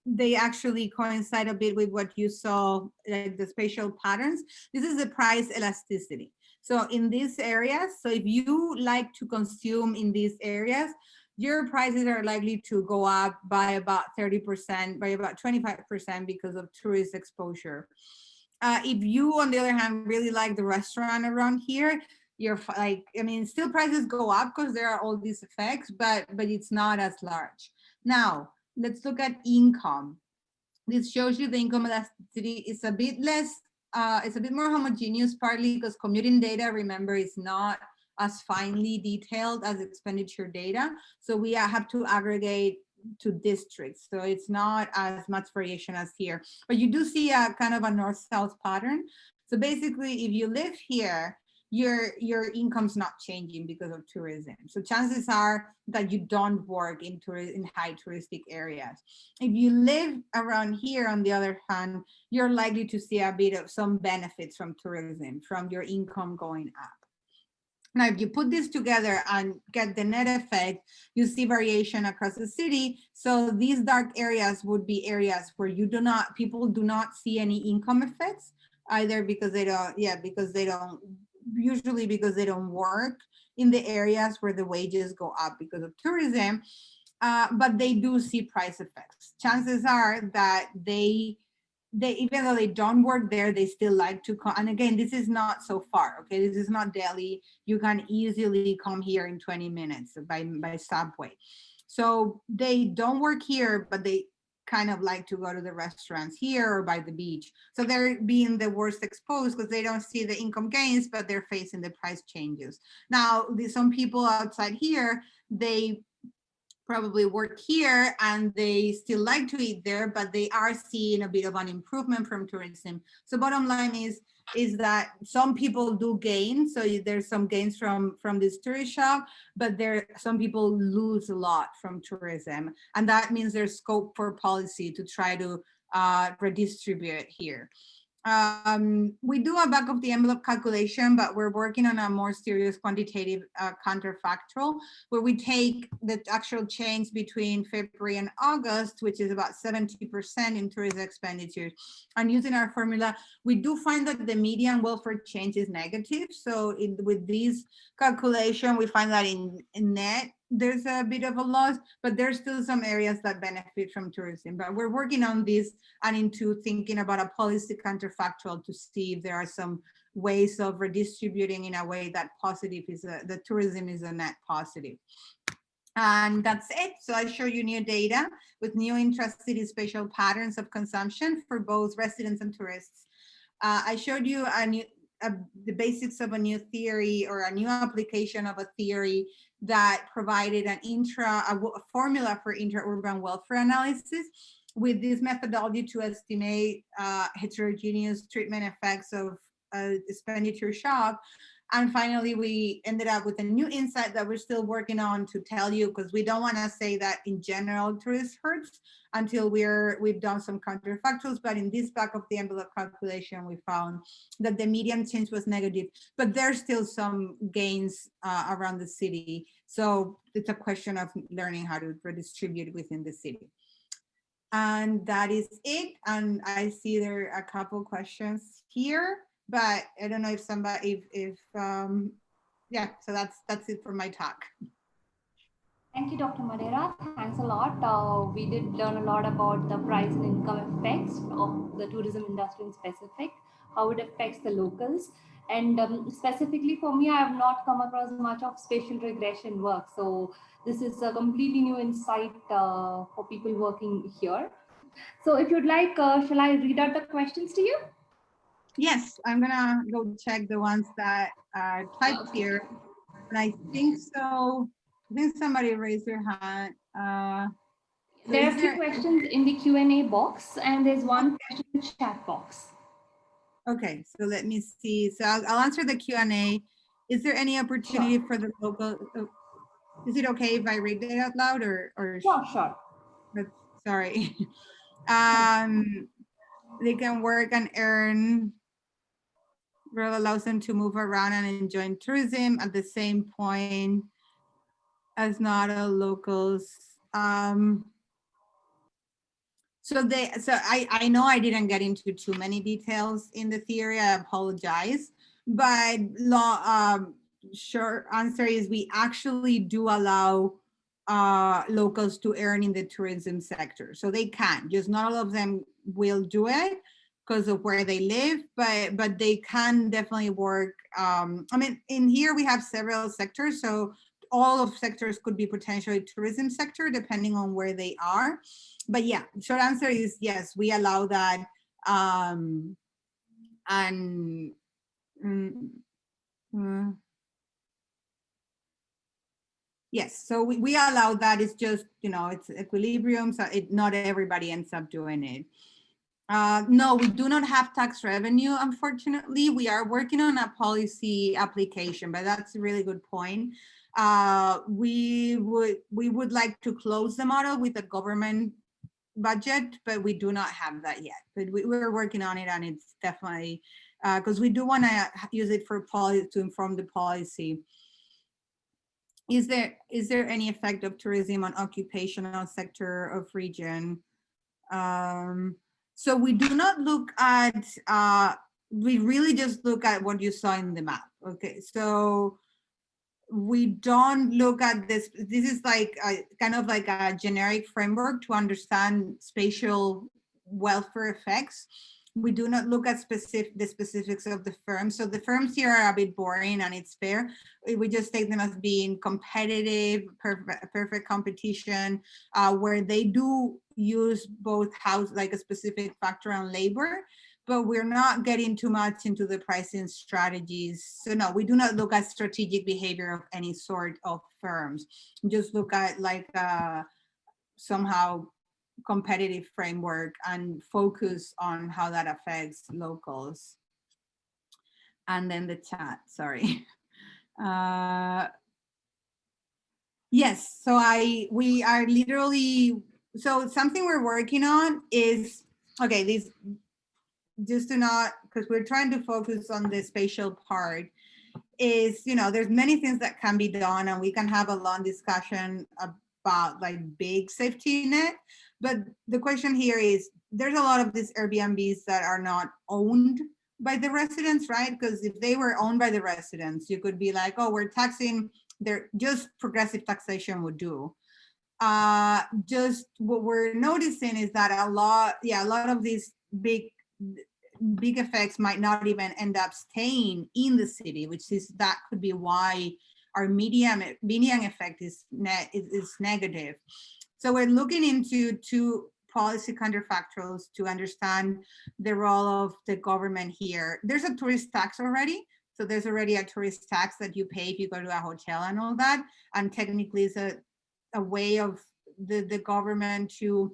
they actually coincide a bit with what you saw, like the spatial patterns. This is the price elasticity. So in these areas, so if you like to consume in these areas, your prices are likely to go up by about 30%, by about 25% because of tourist exposure. If you, on the other hand, really like the restaurant around here, you're like, I mean, still prices go up because there are all these effects, but it's not as large. Now, let's look at income. This shows you the income elasticity is a bit less, it's a bit more homogeneous, partly because commuting data, remember, is not as finely detailed as expenditure data. So we have to aggregate to districts. So it's not as much variation as here, but you do see a kind of a north-south pattern. So basically, if you live here, your income's not changing because of tourism. So chances are that you don't work in high touristic areas. If you live around here, on the other hand, you're likely to see a bit of some benefits from tourism, from your income going up. Now, if you put this together and get the net effect, you see variation across the city. So these dark areas would be areas where people do not see any income effects, either because they don't, usually because they don't work in the areas where the wages go up because of tourism, but they do see price effects. Chances are that they even though they don't work there, they still like to come. And again, this is not so far, okay? This is not Delhi. You can easily come here in 20 minutes by subway. So they don't work here, but they kind of like to go to the restaurants here or by the beach. So they're being the worst exposed because they don't see the income gains, but they're facing the price changes. Now, some people outside here, they probably work here and they still like to eat there, but they are seeing a bit of an improvement from tourism. So bottom line is that some people do gain. So there's some gains from this tourist shop, but some people lose a lot from tourism. And that means there's scope for policy to try to redistribute here. We do a back of the envelope calculation, but we're working on a more serious quantitative counterfactual, where we take the actual change between February and August, which is about 70% in tourism expenditures. And using our formula, we do find that the median welfare change is negative. So with this calculation, we find that in net, there's a bit of a loss, but there's still some areas that benefit from tourism. But we're working on this and into thinking about a policy counterfactual to see if there are some ways of redistributing in a way that positive is the tourism is a net positive. And that's it. So I show you new data with new intra-city spatial patterns of consumption for both residents and tourists. I showed you the basics of a new theory or a new application of a theory that provided a formula for intra-urban welfare analysis with this methodology to estimate heterogeneous treatment effects of expenditure shock. And finally, we ended up with a new insight that we're still working on to tell you, because we don't want to say that in general tourist hurts until we've done some counterfactuals. But in this back of the envelope calculation, we found that the median change was negative, but there's still some gains around the city. So it's a question of learning how to redistribute within the city. And that is it. And I see there are a couple questions here, but I don't know if somebody, yeah, so that's it for my talk. Thank you, Dr. Madera. Thanks a lot. We did learn a lot about the price and income effects of the tourism industry in specific, how it affects the locals. And specifically for me, I have not come across much of spatial regression work. So this is a completely new insight for people working here. So if you'd like, shall I read out the questions to you? Yes, I'm gonna go check the ones that are typed here. And I think so. I think somebody raised their hand. There are a few questions in the Q&A box, and there's one question in the chat box. Okay, so let me see. So I'll answer the Q&A. Is there any opportunity for the local? Is it okay if I read it out loud or? Sure. But sorry. They can work and earn. Rural allows them to move around and enjoy tourism at the same point as not all locals. So I know I didn't get into too many details in the theory. I apologize, but short answer is we actually do allow locals to earn in the tourism sector. So they can, just not all of them will do it because of where they live, but they can definitely work. I mean, in here we have several sectors, so all of sectors could be potentially tourism sector depending on where they are. But yeah, short answer is yes, we allow that. Yes, so we allow that. It's just, it's equilibrium, so not everybody ends up doing it. No, we do not have tax revenue, unfortunately. We are working on a policy application, but that's a really good point. We would like to close the model with a government budget, but we do not have that yet. But we're working on it, and it's definitely because we do want to use it for policy to inform the policy. Is there any effect of tourism on occupational sector of region? So we do not look at, we really just look at what you saw in the map. Okay, so we don't look at this. This is like kind of like a generic framework to understand spatial welfare effects. We do not look at the specifics of the firms. So the firms here are a bit boring, and it's fair. We just take them as being competitive, perfect competition, where they do use both like a specific factor on labor, but we're not getting too much into the pricing strategies. So no, we do not look at strategic behavior of any sort of firms. Just look at like somehow competitive framework and focus on how that affects locals. And then the chat, sorry. Yes, so we are literally, so something we're working on is, okay, this just to not, because we're trying to focus on the spatial part, is, there's many things that can be done, and we can have a long discussion about like big safety net. But the question here is, there's a lot of these Airbnbs that are not owned by the residents, right? Because if they were owned by the residents, you could be like, oh, we're taxing, just progressive taxation would do. Just what we're noticing is that a lot of these big effects might not even end up staying in the city, which is, that could be why our median effect is negative. So we're looking into two policy counterfactuals to understand the role of the government here. There's a tourist tax already, So there's already a tourist tax that you pay if you go to a hotel and all that. And technically it's a way of the government to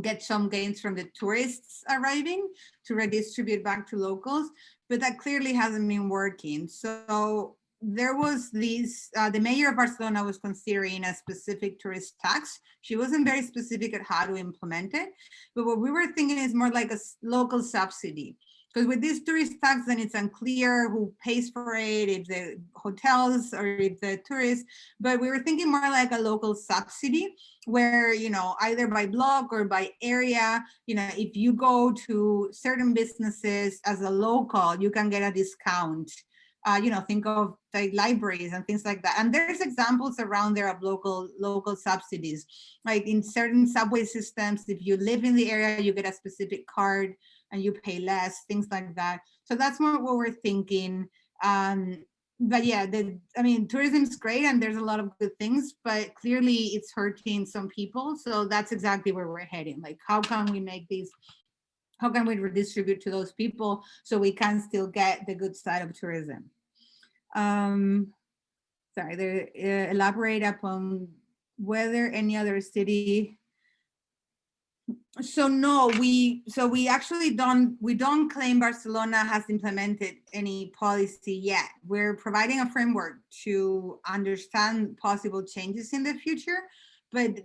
get some gains from the tourists arriving to redistribute back to locals, but that clearly hasn't been working. So there was this, the mayor of Barcelona was considering a specific tourist tax. She wasn't very specific at how to implement it, but what we were thinking is more like a local subsidy. Because with this tourist tax, then it's unclear who pays for it, if the hotels or if the tourists, but we were thinking more like a local subsidy where, you know, either by block or by area, you know, if you go to certain businesses as a local, you can get a discount. You know, think of like libraries and things like that. And there's examples around there of local subsidies. Like in certain subway systems, if you live in the area, you get a specific card and you pay less, things like that. So that's more what we're thinking. But yeah, I mean, tourism is great and there's a lot of good things, but clearly it's hurting some people. So that's exactly where we're heading. Like, how can we make these, how can we redistribute to those people so we can still get the good side of tourism? Sorry, elaborate upon whether any other city. So no, we actually don't claim Barcelona has implemented any policy yet. We're providing a framework to understand possible changes in the future. But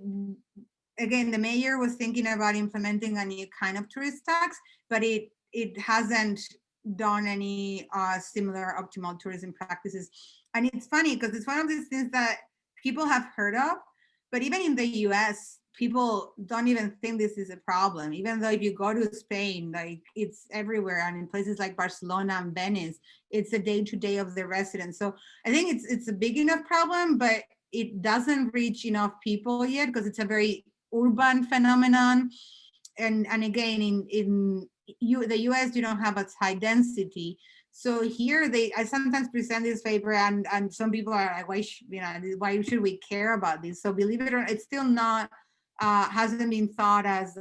again, the mayor was thinking about implementing a new kind of tourist tax, but it hasn't done any similar optimal tourism practices. And it's funny because it's one of these things that people have heard of, but even in the US, people don't even think this is a problem, even though if you go to Spain, like it's everywhere. And in places like Barcelona and Venice, it's a day-to-day of the residents. So I think it's a big enough problem, but it doesn't reach enough people yet because it's a very urban phenomenon. And again, in the US, you don't have as high density. So here I sometimes present this paper and some people are like, why should we care about this? So believe it or not, it's still not, hasn't been thought as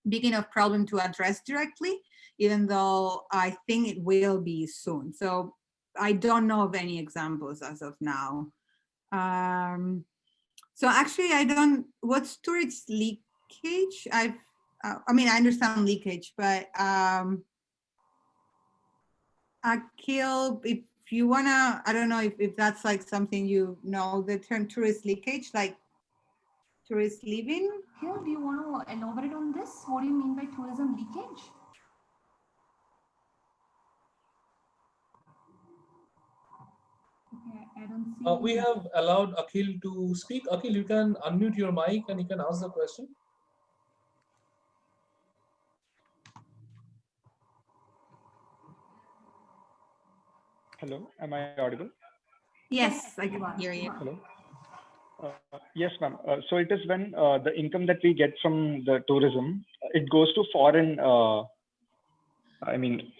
big enough problem to address directly, even though I think it will be soon. So I don't know of any examples as of now. So actually what's tourist leakage? I mean, I understand leakage, but Akil, if you wanna, I don't know if that's like something you know, the term tourist leakage, like tourist leaving. Akil, do you want to elaborate on this? What do you mean by tourism leakage? Okay, I don't see. We have allowed Akhil to speak. Akhil, you can unmute your mic and you can ask the question. Hello, am I audible? Yes, I can hear you. Hello. Yes, ma'am. So it is when the income that we get from the tourism, it goes to foreign, I mean,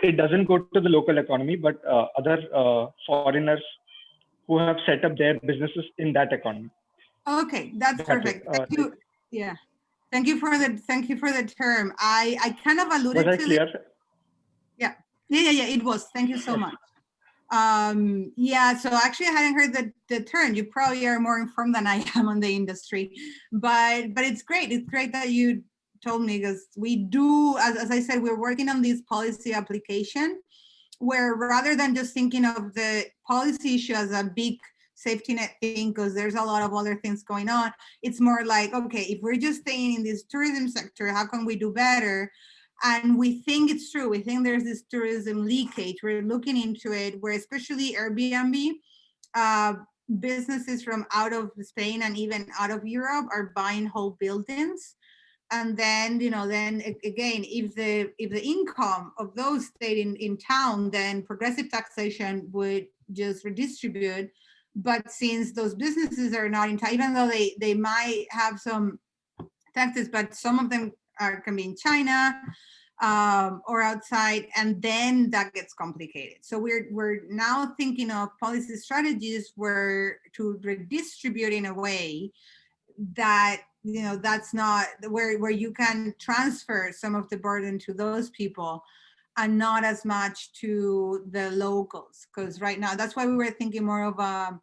it doesn't go to the local economy, but other foreigners who have set up their businesses in that economy. Okay, that's perfect. Thank you. Yeah, thank you for the term. I kind of alluded to. Was I clear? Yeah, it was. Thank you so much. Yeah, so actually I hadn't heard the term. You probably are more informed than I am on the industry, but it's great. It's great that you told me, because we do, as I said, we're working on this policy application where rather than just thinking of the policy issue as a big safety net thing, because there's a lot of other things going on, it's more like, okay, if we're just staying in this tourism sector, how can we do better? And we think it's true. We think there's this tourism leakage. We're looking into it, where especially Airbnb, businesses from out of Spain and even out of Europe are buying whole buildings. And then, then again, if the income of those stayed in town, then progressive taxation would just redistribute. But since those businesses are not in town, even though they might have some taxes, but some of them can be in China or outside, and then that gets complicated. So we're now thinking of policy strategies where to redistribute in a way that that's not where you can transfer some of the burden to those people. and not as much to the locals. Because right now, that's why we were thinking more of a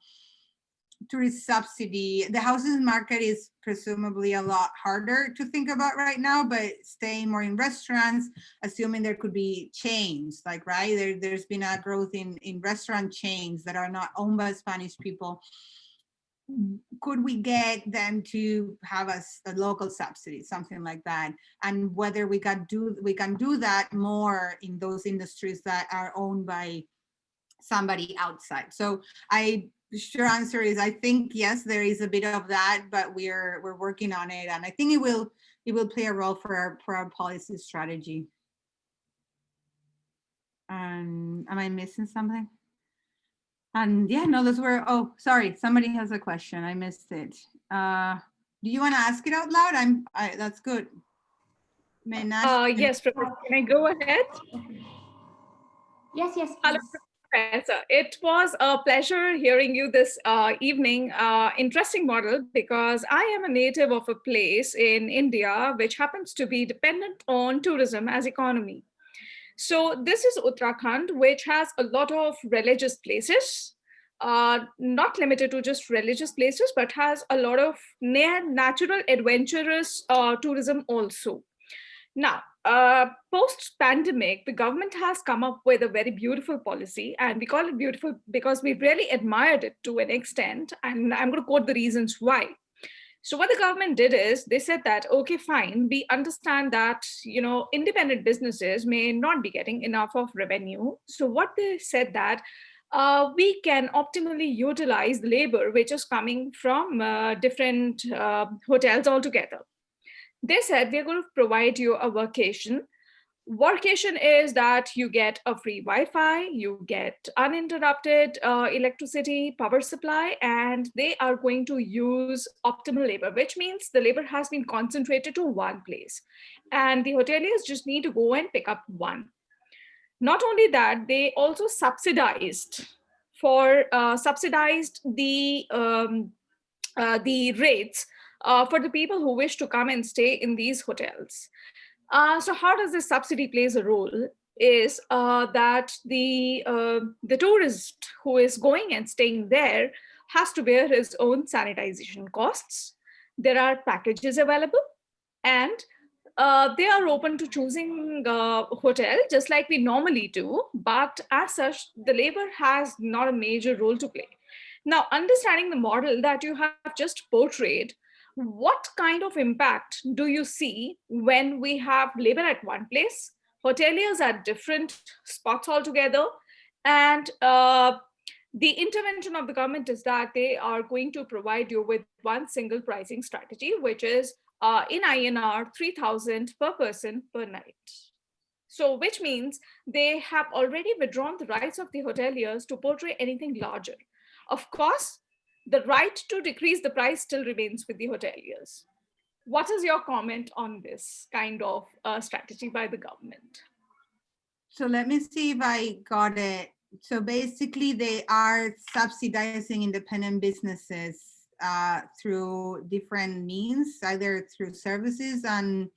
tourist subsidy. The housing market is presumably a lot harder to think about right now, but staying more in restaurants, assuming there could be chains, like, right, there's been a growth in restaurant chains that are not owned by Spanish people. Could we get them to have a local subsidy, something like that, and whether we can do that more in those industries that are owned by somebody outside. So the short answer is, I think yes, there is a bit of that, but we're working on it, and I think it will play a role for our policy strategy. Am I missing something? And yeah, no, those were. Oh, sorry, somebody has a question. I missed it. Do you want to ask it out loud? That's good. Yes, Professor. Can I go ahead? Yes, yes. Hello, Professor. It was a pleasure hearing you this evening. Interesting model, because I am a native of a place in India which happens to be dependent on tourism as economy. So this is Uttarakhand, which has a lot of religious places, not limited to just religious places, but has a lot of natural adventurous tourism also. Now, post-pandemic, the government has come up with a very beautiful policy, and we call it beautiful because we really admired it to an extent, and I'm going to quote the reasons why. So what the government did is they said that, okay, fine, we understand that, independent businesses may not be getting enough of revenue. So what they said that we can optimally utilize the labor which is coming from different hotels altogether. They said, we're going to provide you a workation. Workation is that you get a free Wi-Fi, you get uninterrupted electricity, power supply, and they are going to use optimal labor, which means the labor has been concentrated to one place. And the hoteliers just need to go and pick up one. Not only that, they also subsidized the rates for the people who wish to come and stay in these hotels. So how does this subsidy plays a role is that the tourist who is going and staying there has to bear his own sanitization costs. There are packages available, and they are open to choosing hotel just like we normally do, but as such, the labor has not a major role to play. Now, understanding the model that you have just portrayed, what kind of impact do you see when we have labor at one place, hoteliers at different spots altogether, and the intervention of the government is that they are going to provide you with one single pricing strategy, which is in INR 3,000 per person per night. So which means they have already withdrawn the rights of the hoteliers to portray anything larger. Of course, the right to decrease the price still remains with the hoteliers. What is your comment on this kind of strategy by the government? So let me see if I got it. So basically they are subsidizing independent businesses through different means, either through services, and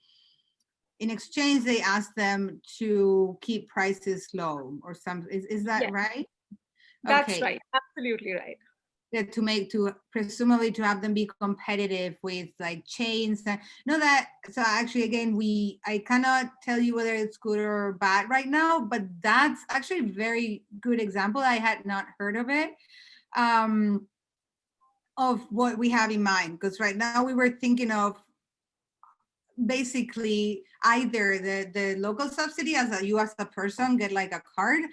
in exchange they ask them to keep prices low or something. Is that Yeah. right? That's Okay. right, absolutely right. Yeah, to presumably to have them be competitive with like chains. So actually, again, I cannot tell you whether it's good or bad right now, but that's actually a very good example. I had not heard of it, of what we have in mind, because right now we were thinking of basically either the local subsidy as you as a person get like a card,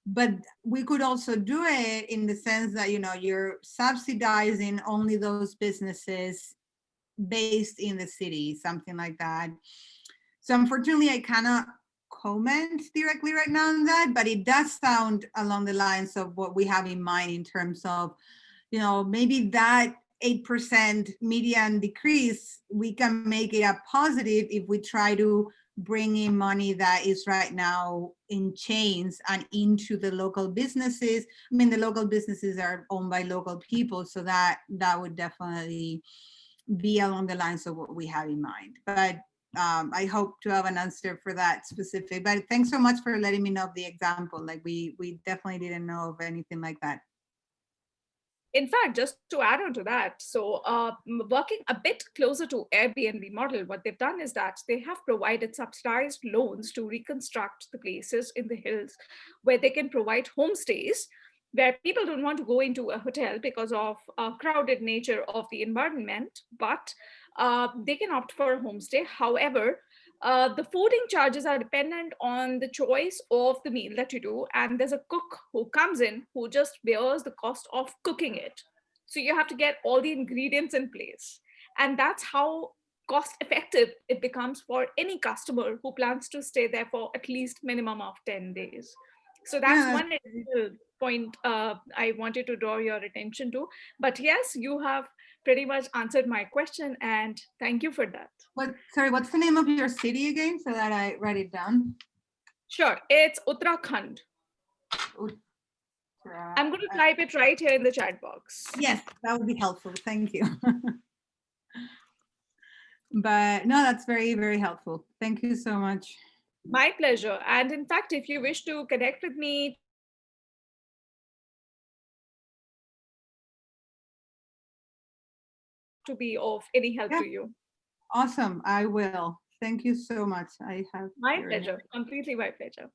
but we could also do it in the sense that, you're subsidizing only those businesses based in the city, something like that. So unfortunately, I cannot comment directly right now on that, but it does sound along the lines of what we have in mind in terms of, maybe that 8% median decrease, we can make it a positive if we try to bring in money that is right now in chains and into the local businesses. I mean, the local businesses are owned by local people, so that would definitely be along the lines of what we have in mind. But I hope to have an answer for that specific, but thanks so much for letting me know of the example. Like we definitely didn't know of anything like that. In fact, just to add on to that, so working a bit closer to Airbnb model, what they've done is that they have provided subsidized loans to reconstruct the places in the hills where they can provide homestays, where people don't want to go into a hotel because of crowded nature of the environment, but they can opt for a homestay. However, the fooding charges are dependent on the choice of the meal that you do. And there's a cook who comes in who just bears the cost of cooking it. So you have to get all the ingredients in place. And that's how cost effective it becomes for any customer who plans to stay there for at least minimum of 10 days. So that's one point I wanted to draw your attention to. But yes, you have pretty much answered my question, and thank you for that. Sorry, what's the name of your city again, so that I write it down? Sure, it's Uttarakhand. I'm going to type it right here in the chat box. Yes, that would be helpful. Thank you. But no, that's very, very helpful. Thank you so much. My pleasure. And in fact, if you wish to connect with me, to be of any help to you. Awesome, I will. Thank you so much. I have my pleasure, completely my pleasure.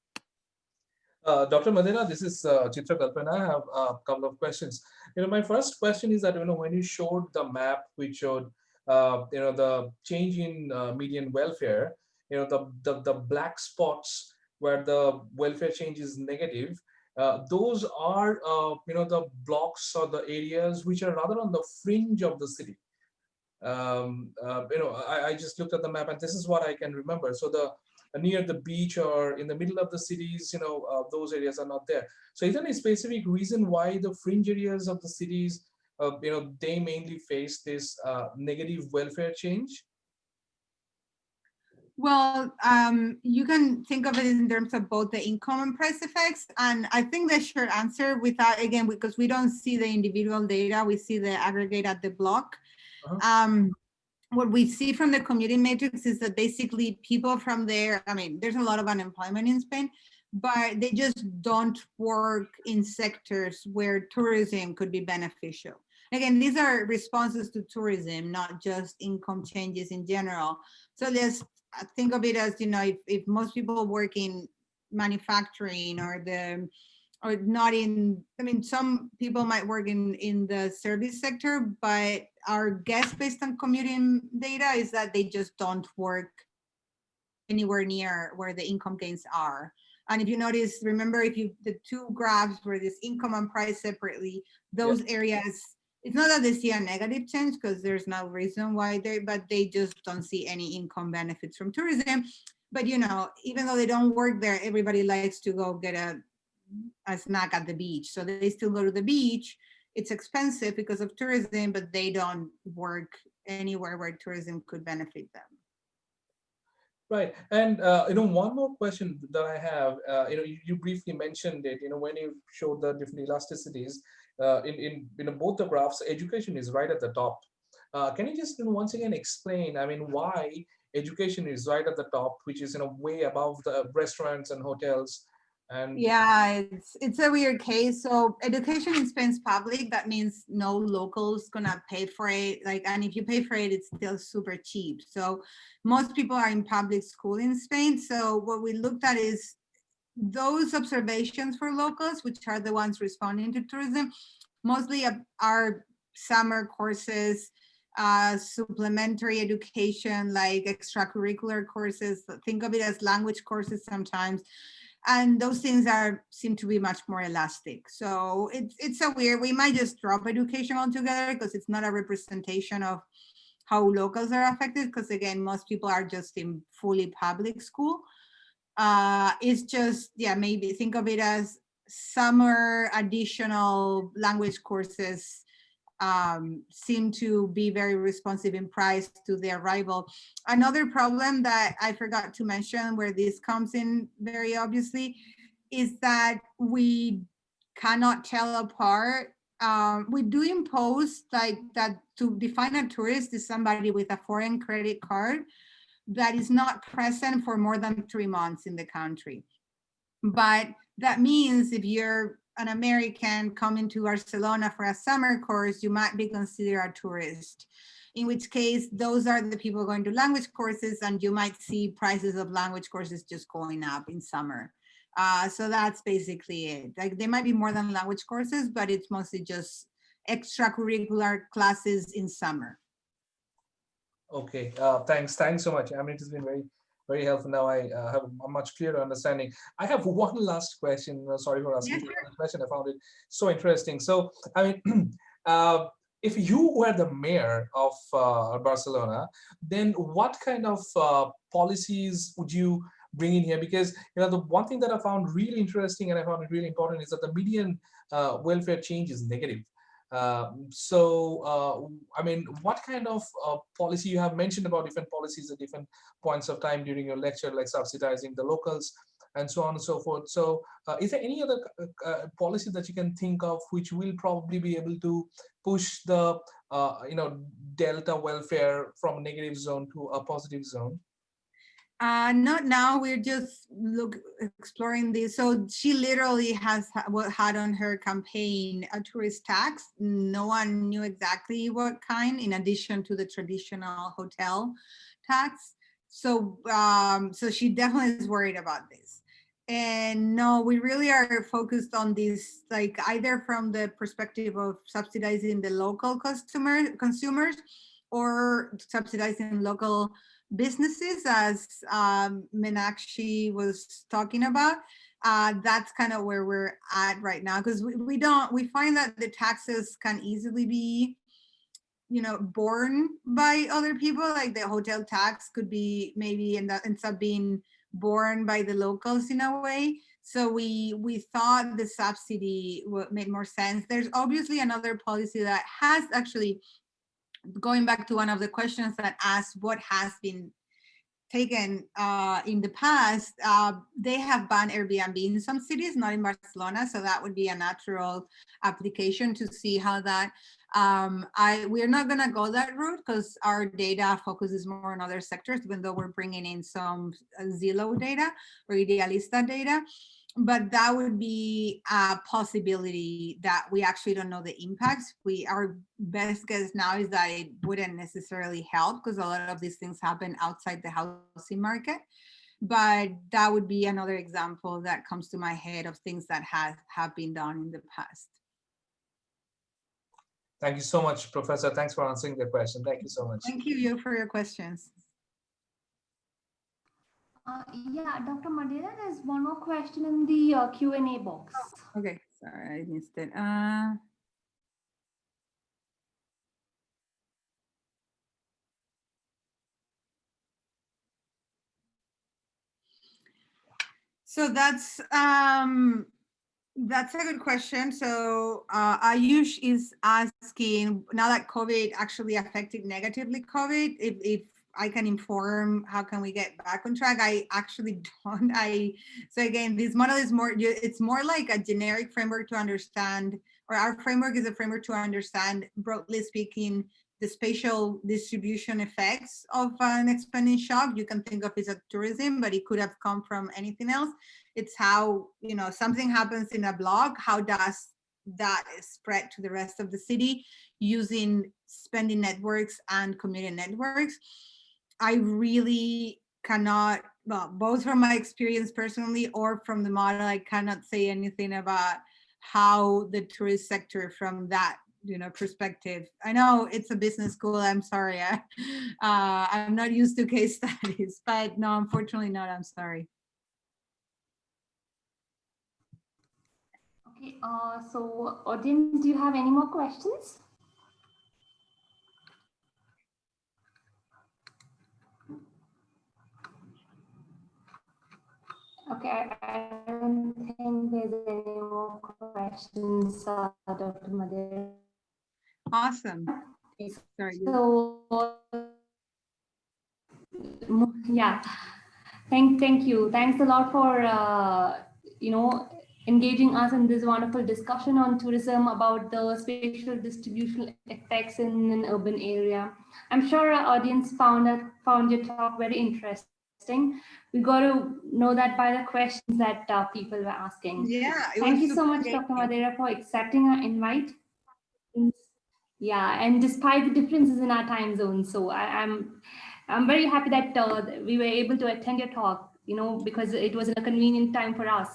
Dr. Madera, this is Chitra Kalpana. I have a couple of questions. My first question is that when you showed the map which showed the change in median welfare, the black spots where the welfare change is negative, those are the blocks or the areas which are rather on the fringe of the city. I just looked at the map and this is what I can remember. So the near the beach or in the middle of the cities, those areas are not there. So is there any specific reason why the fringe areas of the cities, they mainly face this negative welfare change? Well, you can think of it in terms of both the income and price effects. And I think the short answer without, again, because we don't see the individual data, we see the aggregate at the block. What we see from the commuting matrix is that basically people from there, I mean, there's a lot of unemployment in Spain, but they just don't work in sectors where tourism could be beneficial. Again, these are responses to tourism, not just income changes in general. So let's think of it as, if most people work in manufacturing or not in, I mean, some people might work in the service sector, but our guess based on commuting data is that they just don't work anywhere near where the income gains are. And if you notice, remember, the two graphs where this income and price separately, those areas, it's not that they see a negative change because there's no reason why but they just don't see any income benefits from tourism. But, even though they don't work there, everybody likes to go get a snack at the beach. So they still go to the beach. It's expensive because of tourism, but they don't work anywhere where tourism could benefit them. Right. And, one more question that I have, you briefly mentioned it, when you showed the different elasticities in both the graphs, education is right at the top. Can you just once again explain, why education is right at the top, which is, way above the restaurants and hotels? And yeah, it's a weird case. So education in Spain is public. That means no locals gonna pay for it. And if you pay for it, it's still super cheap. So most people are in public school in Spain. So what we looked at is those observations for locals, which are the ones responding to tourism, mostly are summer courses, supplementary education, like extracurricular courses. Think of it as language courses sometimes. And those things seem to be much more elastic. So it's so weird. We might just drop education altogether because it's not a representation of how locals are affected. Because again, most people are just in fully public school. It's just, maybe think of it as summer additional language courses seem to be very responsive in price to the arrival. Another problem that I forgot to mention where this comes in very obviously is that we cannot tell apart. We do impose that to define a tourist is somebody with a foreign credit card, that is not present for more than 3 months in the country. But that means if you're an American coming to Barcelona for a summer course, you might be considered a tourist, in which case those are the people going to language courses, and you might see prices of language courses just going up in summer. So that's basically it. Like, there might be more than language courses, but it's mostly just extracurricular classes in summer. Okay, thanks so much. I mean, it has been very helpful. Now I have a much clearer understanding. I have one last question. Sorry for asking the question. I found it so interesting. So, I mean, if you were the mayor of Barcelona, then what kind of policies would you bring in here? Because, you know, the one thing that I found really interesting and I found it really important is that the median welfare change is negative. I mean, what kind of policy you have mentioned about different policies at different points of time during your lecture, like subsidizing the locals and so on and so forth. So is there any other policy that you can think of which will probably be able to push the, you know, delta welfare from a negative zone to a positive zone? Not now, we're just exploring this. So she literally had on her campaign a tourist tax. No one knew exactly what kind, in addition to the traditional hotel tax. So so she definitely is worried about this. And no, we really are focused on this, like either from the perspective of subsidizing the local consumers or subsidizing local businesses, as Meenakshi was talking about. That's kind of where we're at right now, because we find that the taxes can easily be, you know, borne by other people. Like the hotel tax could be maybe, and that ends up being borne by the locals in a way. So we thought the subsidy made more sense. There's obviously another policy that has actually, going back to one of the questions that asked what has been taken in the past, they have banned Airbnb in some cities, not in Barcelona. So that would be a natural application to see how that, we're not gonna go that route because our data focuses more on other sectors, even though we're bringing in some Zillow data or Idealista data. But that would be a possibility that we actually don't know the impacts. Our best guess now is that it wouldn't necessarily help because a lot of these things happen outside the housing market. But that would be another example that comes to my head of things that have been done in the past. Thank you so much, Professor. Thanks for answering the question. Thank you so much. Thank you for your questions. Yeah, Dr. Madera, there's one more question in the Q&A box. Okay, sorry, I missed it. So that's a good question. So Ayush is asking, now that COVID actually affected negatively COVID, if I can inform how can we get back on track. I actually don't. So again, this model is more, it's more like a generic framework to understand, or our framework is a framework to understand, broadly speaking, the spatial distribution effects of an expanding shock. You can think of it as tourism, but it could have come from anything else. It's how, you know, something happens in a block, how does that spread to the rest of the city using spending networks and commuting networks. I really cannot, well, both from my experience personally or from the model, I cannot say anything about how the tourist sector from that, you know, perspective. I know it's a business school. I'm sorry. I'm not used to case studies, but no, unfortunately not. I'm sorry. Okay, so audience, do you have any more questions? Okay, I don't think there's any more questions, Dr. Madera. Awesome. Sorry. So, yeah, thank you. Thanks a lot for, you know, engaging us in this wonderful discussion on tourism about the spatial distribution effects in an urban area. I'm sure our audience found your talk very interesting. We got to know that by the questions that people were asking. Yeah. Thank you so much, Dr. Madera, for accepting our invite. Yeah, and despite the differences in our time zones, so I'm very happy that we were able to attend your talk, because it was a convenient time for us.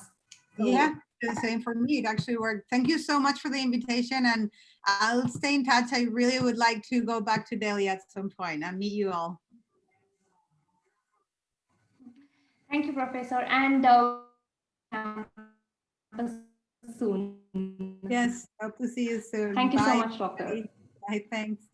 So, yeah, the same for me. It actually worked. Thank you so much for the invitation, and I'll stay in touch. I really would like to go back to Delhi at some point and meet you all. thank you, Professor, and soon. Yes, hope to see you soon. Thank you Bye. so much, Doctor. Bye. Thanks.